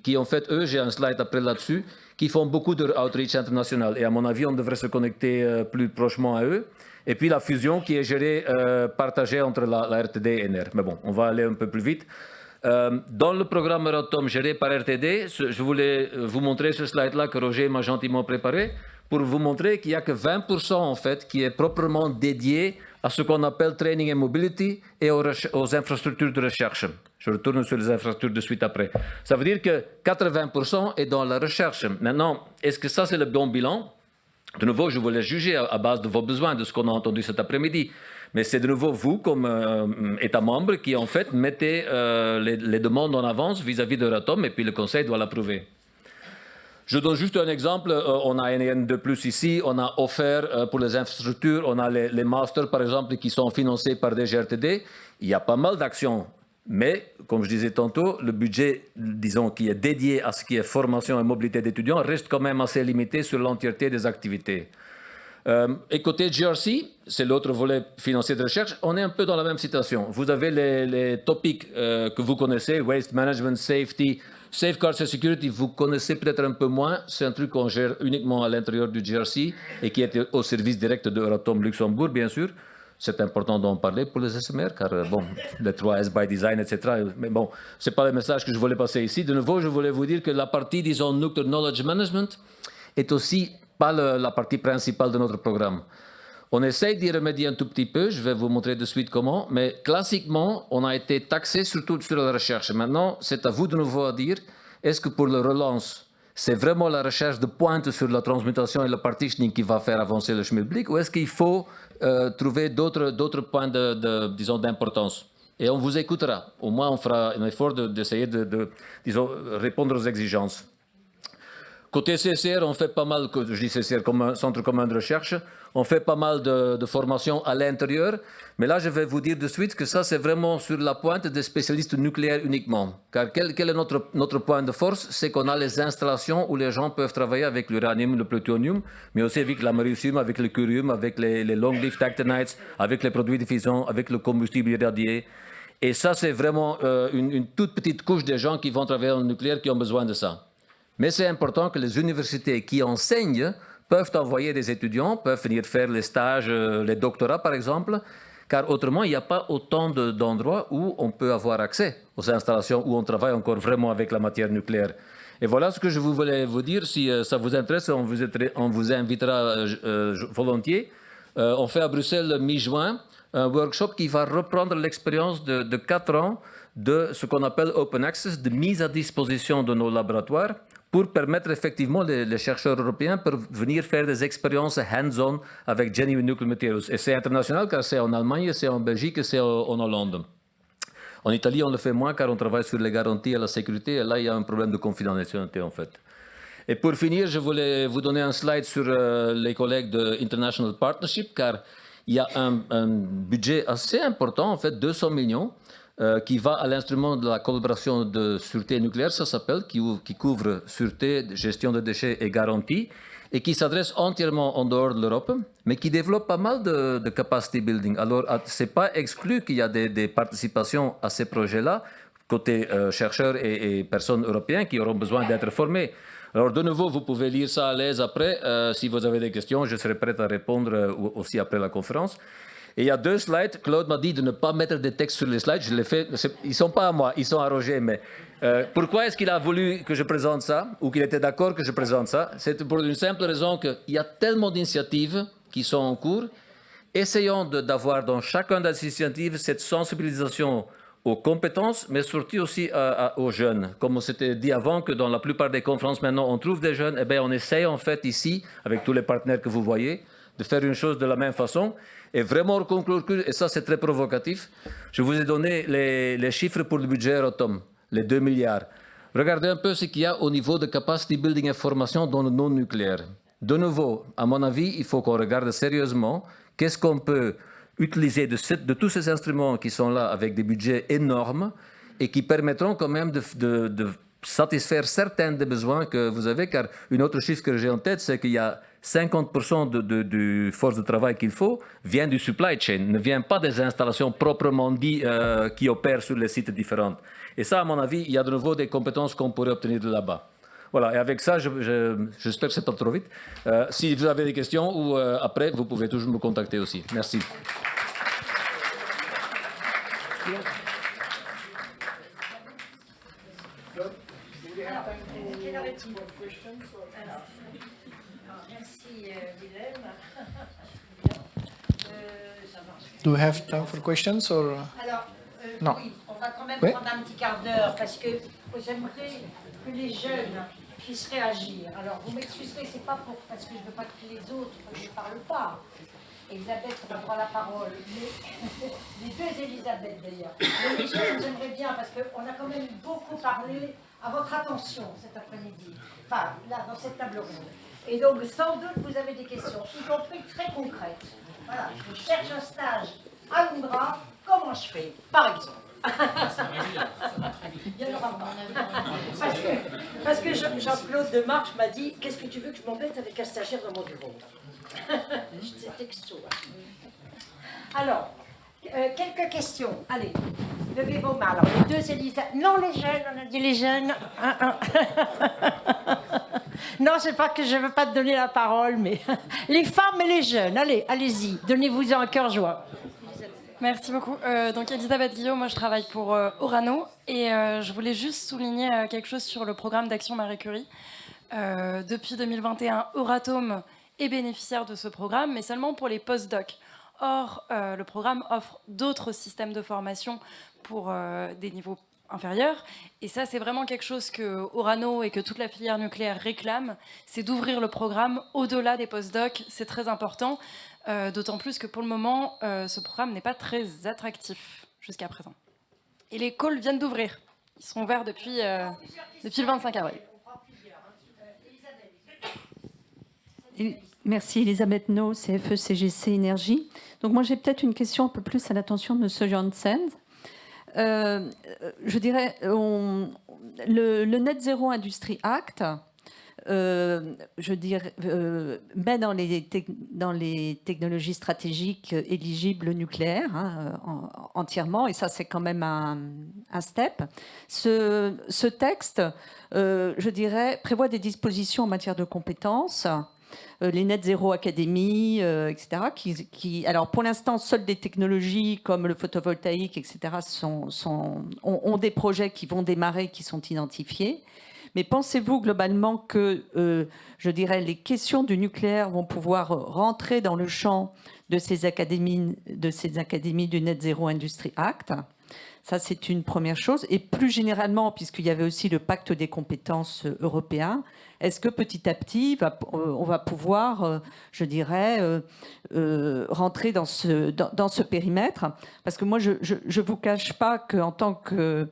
qui en fait, eux, j'ai un slide après là-dessus, qui font beaucoup de outreach international. Et à mon avis, on devrait se connecter plus prochement à eux. Et puis la fusion qui est gérée, partagée entre la RTD et NR. Mais bon, on va aller un peu plus vite. Dans le programme Euratom géré par RTD, je voulais vous montrer ce slide-là que Roger m'a gentiment préparé pour vous montrer qu'il n'y a que 20% en fait qui est proprement dédié à ce qu'on appelle training and mobility et aux infrastructures de recherche. Je retourne sur les infrastructures de suite après. Ça veut dire que 80% est dans la recherche. Maintenant, est-ce que ça c'est le bon bilan? De nouveau, je vous laisse juger à base de vos besoins, de ce qu'on a entendu cet après-midi. Mais c'est de nouveau vous, comme État membre, qui en fait mettez les demandes en avance vis-à-vis d'Euratom et puis le Conseil doit l'approuver. Je donne juste un exemple. On a NN2+, ici, on a offert pour les infrastructures, on a les masters, par exemple, qui sont financés par des GRTD. Il y a pas mal d'actions. Mais, comme je disais tantôt, le budget, disons, qui est dédié à ce qui est formation et mobilité d'étudiants reste quand même assez limité sur l'entièreté des activités. Et côté GRC, c'est l'autre volet financier de recherche, on est un peu dans la même situation. Vous avez les topics que vous connaissez, Waste Management, Safety, Safeguards et Security, vous connaissez peut-être un peu moins. C'est un truc qu'on gère uniquement à l'intérieur du GRC et qui est au service direct de Euratom Luxembourg, bien sûr. C'est important d'en parler pour les SMR, car bon, les 3S by design, etc. Mais bon, ce n'est pas le message que je voulais passer ici. De nouveau, je voulais vous dire que la partie, disons, Nuclear Knowledge Management est aussi pas la partie principale de notre programme. On essaye d'y remédier un tout petit peu, je vais vous montrer de suite comment, mais classiquement, on a été taxé surtout sur la recherche. Maintenant, c'est à vous de nouveau à dire, est-ce que pour la relance, c'est vraiment la recherche de pointe sur la transmutation et le partitioning qui va faire avancer le schmilblick, ou est-ce qu'il faut trouver d'autres points disons, d'importance? Et on vous écoutera. Au moins, on fera un effort d'essayer disons, répondre aux exigences. Côté CCR, on fait pas mal, je dis CCR comme un centre commun de recherche, on fait pas mal de formations à l'intérieur, mais là je vais vous dire de suite que ça c'est vraiment sur la pointe des spécialistes nucléaires uniquement. Car quel est notre point de force? C'est qu'on a les installations où les gens peuvent travailler avec l'uranium, le plutonium, mais aussi avec l'américium, avec le curium, avec les long-lived actinides, avec les produits de fission, avec le combustible irradié. Et ça c'est vraiment une toute petite couche des gens qui vont travailler dans le nucléaire qui ont besoin de ça. Mais c'est important que les universités qui enseignent peuvent envoyer des étudiants, peuvent venir faire les stages, les doctorats par exemple, car autrement, il n'y a pas autant d'endroits où on peut avoir accès aux installations où on travaille encore vraiment avec la matière nucléaire. Et voilà ce que je voulais vous dire. Si ça vous intéresse, on vous invitera volontiers. On fait à Bruxelles mi-juin un workshop qui va reprendre l'expérience de 4 ans de ce qu'on appelle Open Access, de mise à disposition de nos laboratoires pour permettre effectivement les chercheurs européens de venir faire des expériences hands-on avec Genuine Nuclear Materials. Et c'est international car c'est en Allemagne, c'est en Belgique et c'est en Hollande. En Italie, on le fait moins car on travaille sur les garanties et la sécurité. Et là, il y a un problème de confidentialité en fait. Et pour finir, je voulais vous donner un slide sur les collègues de International Partnership car il y a un budget assez important, en fait, 200 millions, qui va à l'instrument de la collaboration de sûreté nucléaire, ça s'appelle, qui couvre sûreté, gestion de déchets et garantie, et qui s'adresse entièrement en dehors de l'Europe, mais qui développe pas mal de capacity building. Alors, ce n'est pas exclu qu'il y a des participations à ces projets-là, côté chercheurs et personnes européennes qui auront besoin d'être formés. Alors, de nouveau, vous pouvez lire ça à l'aise après. Si vous avez des questions, je serai prêt à répondre aussi après la conférence. Et il y a 2 slides. Claude m'a dit de ne pas mettre des textes sur les slides. Je l'ai fait. Ils ne sont pas à moi, ils sont à Roger. Mais pourquoi est-ce qu'il a voulu que je présente ça, ou qu'il était d'accord que je présente ça? C'est pour une simple raison qu'il y a tellement d'initiatives qui sont en cours. Essayons d'avoir dans chacune de ces initiatives cette sensibilisation aux compétences, mais surtout aussi aux jeunes. Comme on s'était dit avant, que dans la plupart des conférences maintenant, on trouve des jeunes, eh bien, on essaye en fait ici, avec tous les partenaires que vous voyez, de faire une chose de la même façon. Et vraiment conclure, et ça c'est très provocatif, je vous ai donné les chiffres pour le budget Euratom, les 2 milliards. Regardez un peu ce qu'il y a au niveau de capacity building et formation dans le non-nucléaire. De nouveau, à mon avis, il faut qu'on regarde sérieusement qu'est-ce qu'on peut utiliser de tous ces instruments qui sont là avec des budgets énormes et qui permettront quand même de satisfaire certains des besoins que vous avez, car une autre chiffre que j'ai en tête, c'est qu'il y a 50% de force de travail qu'il faut vient du supply chain, ne vient pas des installations proprement dites qui opèrent sur les sites différents. Et ça, à mon avis, il y a de nouveau des compétences qu'on pourrait obtenir de là-bas. Voilà, et avec ça, j'espère que ce n'est pas trop vite. Si vous avez des questions ou après, vous pouvez toujours me contacter aussi. Merci. Do we have time for questions or? Alors, Non. oui, on va quand même Oui. prendre un petit quart d'heure parce que j'aimerais que les jeunes puissent réagir. Alors, vous m'excuserez, c'est pas parce que je veux pas que les autres ne parlent pas. Elisabeth va prendre la parole, mais les 2 Elisabeth d'ailleurs. Mais les jeunes, j'aimerais bien, parce qu'on a quand même beaucoup parlé à votre attention cet après-midi, enfin, là, dans cette table ronde. Et donc, sans doute, vous avez des questions, y compris très concrètes. Voilà, je cherche un stage à l'UNRWA, comment je fais, par exemple? Il y en aura pas. Parce que Jean-Claude Demarche m'a dit, qu'est-ce que tu veux que je m'embête avec un stagiaire dans mon bureau? C'est texto. Alors, quelques questions. Allez, levez vos mains. Alors, les 2 Elisa. Non, les jeunes, on a dit les jeunes. Non, c'est pas que je veux pas te donner la parole, mais les femmes et les jeunes. Allez, allez-y, donnez-vous un cœur joie. Merci beaucoup. Donc Elisabeth Guillaume, moi je travaille pour Orano et je voulais juste souligner quelque chose sur le programme d'Action Marie Curie. Depuis 2021, Euratom est bénéficiaire de ce programme, mais seulement pour les post-docs. Or, le programme offre d'autres systèmes de formation pour des niveaux inférieurs. Et ça, c'est vraiment quelque chose que Orano et que toute la filière nucléaire réclame, c'est d'ouvrir le programme au-delà des post-docs. C'est très important, d'autant plus que pour le moment, ce programme n'est pas très attractif jusqu'à présent. Et les calls viennent d'ouvrir. Ils sont ouverts depuis le 25 avril. Merci Elisabeth No, CFE-CGC Énergie. Donc moi j'ai peut-être une question un peu plus à l'attention de M. Janssen. Je dirais, le Net Zero Industry Act, je dirais, met dans les technologies stratégiques éligibles le nucléaire entièrement, et ça c'est quand même un step. Ce texte, je dirais, prévoit des dispositions en matière de compétences les Net Zero Academy, etc. Alors pour l'instant, seules des technologies comme le photovoltaïque, etc. ont des projets qui vont démarrer, qui sont identifiés. Mais pensez-vous globalement que, je dirais, les questions du nucléaire vont pouvoir rentrer dans le champ de ces académies du Net Zero Industry Act? Ça, c'est une première chose. Et plus généralement, puisqu'il y avait aussi le pacte des compétences européen, est-ce que petit à petit, on va pouvoir, je dirais, rentrer dans ce périmètre? Parce que moi, je ne vous cache pas qu'en tant que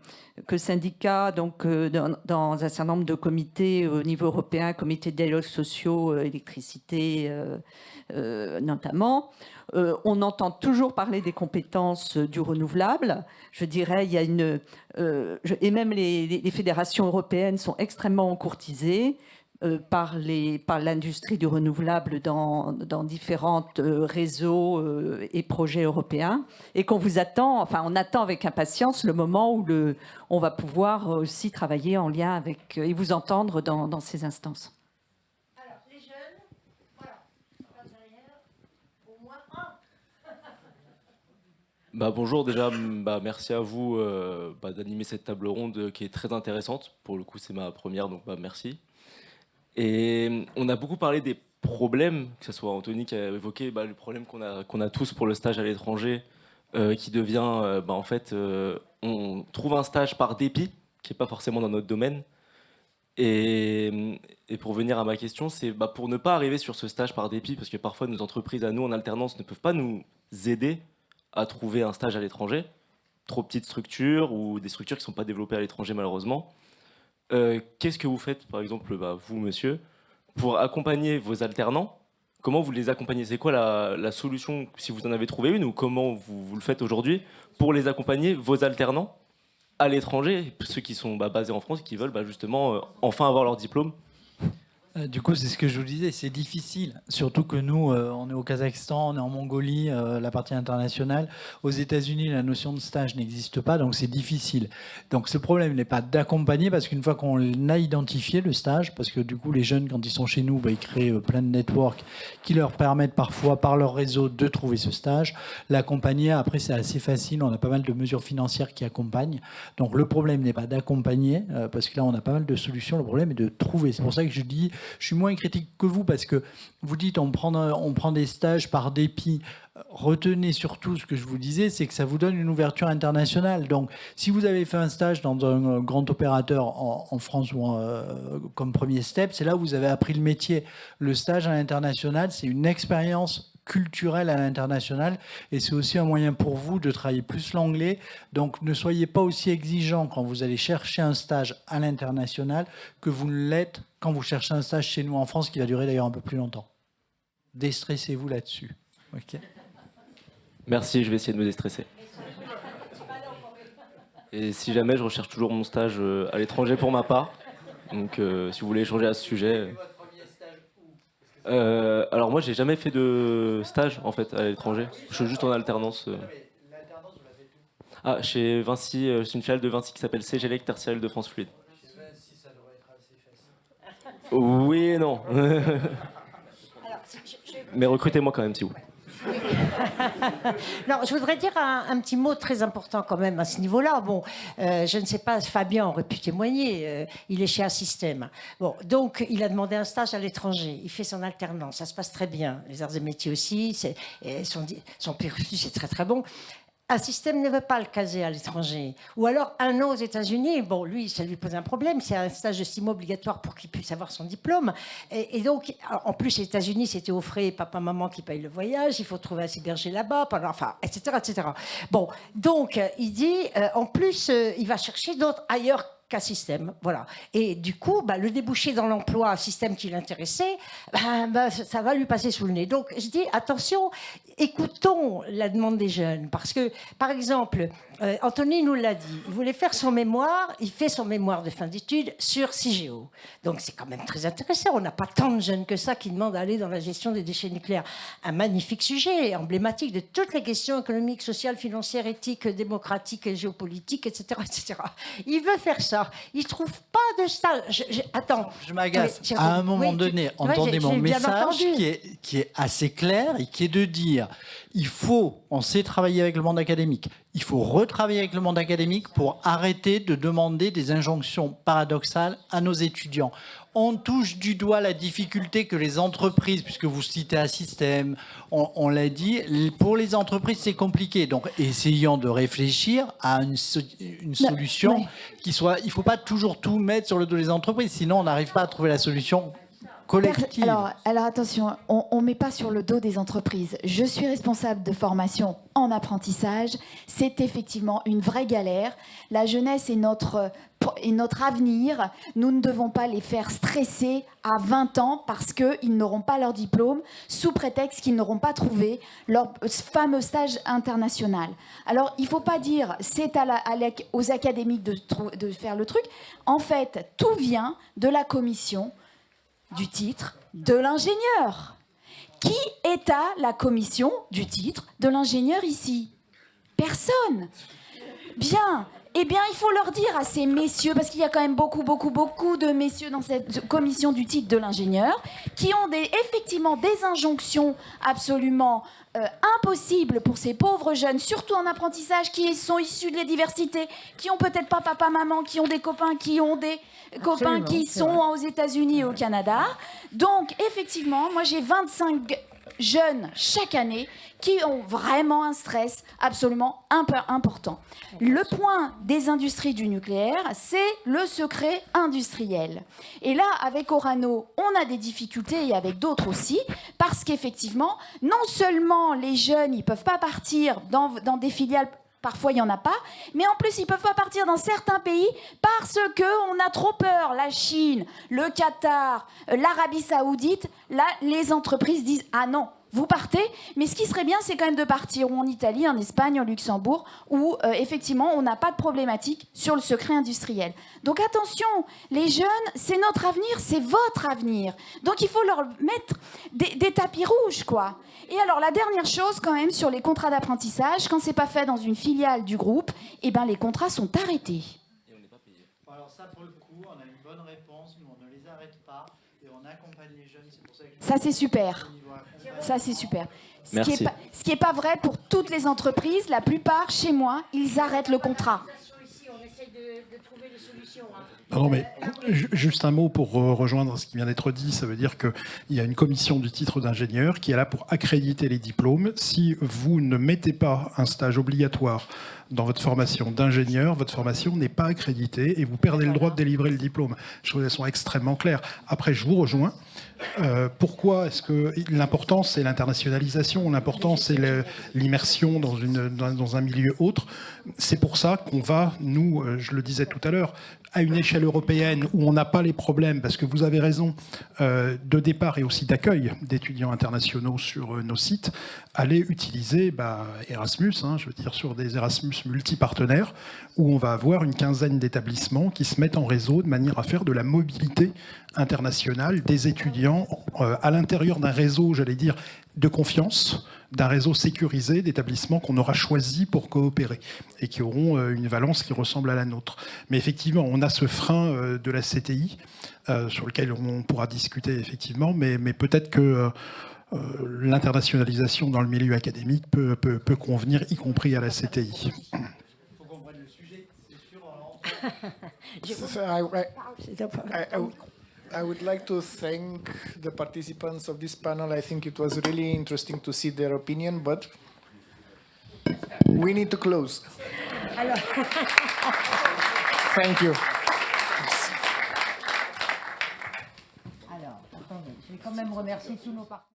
syndicat, donc dans un certain nombre de comités au niveau européen, comités de dialogue sociaux, électricité notamment, on entend toujours parler des compétences du renouvelable. Je dirais, il y a et même les fédérations européennes sont extrêmement courtisées par l'industrie du renouvelable dans différents réseaux et projets européens, et qu'on vous attend, enfin on attend avec impatience le moment où on va pouvoir aussi travailler en lien avec et vous entendre dans ces instances. Alors, les jeunes, voilà, derrière, au moins un. Bonjour, déjà, merci à vous d'animer cette table ronde qui est très intéressante. Pour le coup, c'est ma première, donc merci. Et on a beaucoup parlé des problèmes, que ce soit Anthony qui a évoqué le problème qu'on a tous pour le stage à l'étranger, qui devient, en fait, on trouve un stage par dépit, qui n'est pas forcément dans notre domaine. Et pour venir à ma question, c'est pour ne pas arriver sur ce stage par dépit, parce que parfois nos entreprises à nous en alternance ne peuvent pas nous aider à trouver un stage à l'étranger, trop petites structures ou des structures qui ne sont pas développées à l'étranger malheureusement. Qu'est-ce que vous faites, par exemple, vous, monsieur, pour accompagner vos alternants? Comment vous les accompagnez? C'est quoi la solution, si vous en avez trouvé une, ou comment vous le faites aujourd'hui pour les accompagner, vos alternants, à l'étranger, ceux qui sont basés en France et qui veulent justement enfin avoir leur diplôme? Du coup, c'est ce que je vous disais, c'est difficile. Surtout que nous, on est au Kazakhstan, on est en Mongolie, la partie internationale. Aux États-Unis, la notion de stage n'existe pas, donc c'est difficile. Donc ce problème n'est pas d'accompagner, parce qu'une fois qu'on a identifié le stage, parce que du coup, les jeunes, quand ils sont chez nous, ils créent plein de networks qui leur permettent parfois, par leur réseau, de trouver ce stage. L'accompagner, après, c'est assez facile. On a pas mal de mesures financières qui accompagnent. Donc le problème n'est pas d'accompagner, parce que là, on a pas mal de solutions. Le problème est de trouver. C'est pour ça que je dis... Je suis moins critique que vous, parce que vous dites on prend des stages par dépit. Retenez surtout ce que je vous disais, c'est que ça vous donne une ouverture internationale. Donc, si vous avez fait un stage dans un grand opérateur en France ou comme premier step, c'est là où vous avez appris le métier. Le stage à l'international, c'est une expérience culturelle à l'international, et c'est aussi un moyen pour vous de travailler plus l'anglais. Donc ne soyez pas aussi exigeant quand vous allez chercher un stage à l'international que vous ne l'êtes quand vous cherchez un stage chez nous en France, qui va durer d'ailleurs un peu plus longtemps. Déstressez-vous là-dessus. Okay. Merci, je vais essayer de me déstresser. Et si jamais, je recherche toujours mon stage à l'étranger pour ma part. Donc si vous voulez échanger à ce sujet... alors moi j'ai jamais fait de stage en fait à l'étranger, je suis juste en alternance. Chez Vinci, c'est une filiale de Vinci qui s'appelle CGLEC Tertiaire de France Fluide. Oui et non. Mais recrutez-moi quand même si vous voulez. Non, je voudrais dire un petit mot très important quand même à ce niveau-là. Bon, je ne sais pas, Fabien aurait pu témoigner, il est chez Assystem. Bon, donc il a demandé un stage à l'étranger, il fait son alternance, ça se passe très bien. Les arts et métiers aussi, son cursus c'est très très bon. Assystem ne veut pas le caser à l'étranger. Ou alors un an aux États-Unis, bon, lui, ça lui pose un problème. C'est un stage de 6 mois obligatoire pour qu'il puisse avoir son diplôme. Et donc, en plus, les États-Unis, c'était aux frais, papa, maman qui paye le voyage. Il faut trouver un héberger là-bas, enfin, etc., etc. Bon, donc, il dit, en plus, il va chercher d'autres ailleurs qu'à Système, voilà. Et du coup, le débouché dans l'emploi, Système qui l'intéressait, ça va lui passer sous le nez. Donc, je dis, attention, écoutons la demande des jeunes. Parce que, par exemple, Anthony nous l'a dit, il voulait faire son mémoire, il fait son mémoire de fin d'études sur CIGEO. Donc c'est quand même très intéressant. On n'a pas tant de jeunes que ça qui demandent à aller dans la gestion des déchets nucléaires. Un magnifique sujet, emblématique de toutes les questions économiques, sociales, financières, éthiques, démocratiques, géopolitiques, etc., etc. Il veut faire ça. Il ne trouve pas de stage. Attends. Je m'agace. À un moment donné, entendez mon message qui est assez clair et qui est de dire on sait travailler avec le monde académique, il faut retravailler avec le monde académique pour arrêter de demander des injonctions paradoxales à nos étudiants. On touche du doigt la difficulté que les entreprises, puisque vous citez un système, on l'a dit, pour les entreprises c'est compliqué. Donc essayons de réfléchir à une solution qui soit... Il ne faut pas toujours tout mettre sur le dos des entreprises, sinon on n'arrive pas à trouver la solution collective. Alors attention, on ne met pas sur le dos des entreprises. Je suis responsable de formation en apprentissage. C'est effectivement une vraie galère. La jeunesse est notre avenir. Nous ne devons pas les faire stresser à 20 ans parce qu'ils n'auront pas leur diplôme sous prétexte qu'ils n'auront pas trouvé leur fameux stage international. Alors, il ne faut pas dire c'est aux académiques de faire le truc. En fait, tout vient de la commission du titre de l'ingénieur. Qui est à la commission du titre de l'ingénieur ici? Personne. Bien. Eh bien, il faut leur dire à ces messieurs, parce qu'il y a quand même beaucoup de messieurs dans cette commission du titre de l'ingénieur, qui ont effectivement des injonctions absolument impossibles pour ces pauvres jeunes, surtout en apprentissage, qui sont issus de la diversité, qui ont peut-être pas papa, maman, qui ont des copains, qui ont des copains qui sont aux États-Unis et au Canada. Donc, effectivement, moi j'ai 25 jeunes chaque année qui ont vraiment un stress absolument important. Le point des industries du nucléaire, c'est le secret industriel. Et là, avec Orano, on a des difficultés et avec d'autres aussi, parce qu'effectivement, non seulement les jeunes, ils ne peuvent pas partir dans des filiales. Parfois, il n'y en a pas. Mais en plus, ils ne peuvent pas partir dans certains pays parce qu'on a trop peur. La Chine, le Qatar, l'Arabie Saoudite, là, les entreprises disent « Ah non, vous partez ». Mais ce qui serait bien, c'est quand même de partir ou en Italie, en Espagne, en Luxembourg, où effectivement, on n'a pas de problématique sur le secret industriel. Donc attention, les jeunes, c'est notre avenir, c'est votre avenir. Donc il faut leur mettre des tapis rouges, quoi. Et alors, la dernière chose, quand même, sur les contrats d'apprentissage, quand c'est pas fait dans une filiale du groupe, eh ben, les contrats sont arrêtés. Et on n'est pas payé. Alors ça, pour le coup, on a une bonne réponse, nous, on ne les arrête pas et on accompagne les jeunes. C'est pour ça que ça, c'est super. Ça, c'est super. Merci. Ce qui n'est pas vrai pour toutes les entreprises. La plupart, chez moi, ils arrêtent le contrat. Non, mais juste un mot pour rejoindre ce qui vient d'être dit. Ça veut dire qu'il y a une commission du titre d'ingénieur qui est là pour accréditer les diplômes. Si vous ne mettez pas un stage obligatoire dans votre formation d'ingénieur, votre formation n'est pas accréditée et vous perdez le droit de délivrer le diplôme. Je trouve qu'elles sont extrêmement claires. Après, je vous rejoins. Pourquoi est-ce que l'important c'est l'internationalisation, l'important c'est l'immersion dans un milieu autre. C'est pour ça qu'on va, nous, je le disais tout à l'heure, à une échelle européenne où on n'a pas les problèmes, parce que vous avez raison, de départ et aussi d'accueil d'étudiants internationaux sur nos sites, aller utiliser Erasmus, je veux dire sur des Erasmus multipartenaires, où on va avoir une quinzaine d'établissements qui se mettent en réseau de manière à faire de la mobilité internationale des étudiants à l'intérieur d'un réseau, j'allais dire, de confiance, d'un réseau sécurisé d'établissements qu'on aura choisis pour coopérer et qui auront une valence qui ressemble à la nôtre. Mais effectivement, on a ce frein de la CTI sur lequel on pourra discuter effectivement, mais peut-être que l'internationalisation dans le milieu académique peut convenir, y compris à la CTI. I would like to thank the participants of this panel. I think it was really interesting to see their opinion, but we need to close. Thank you. Alors, attendez, je vais quand même remercier tous nos partenaires.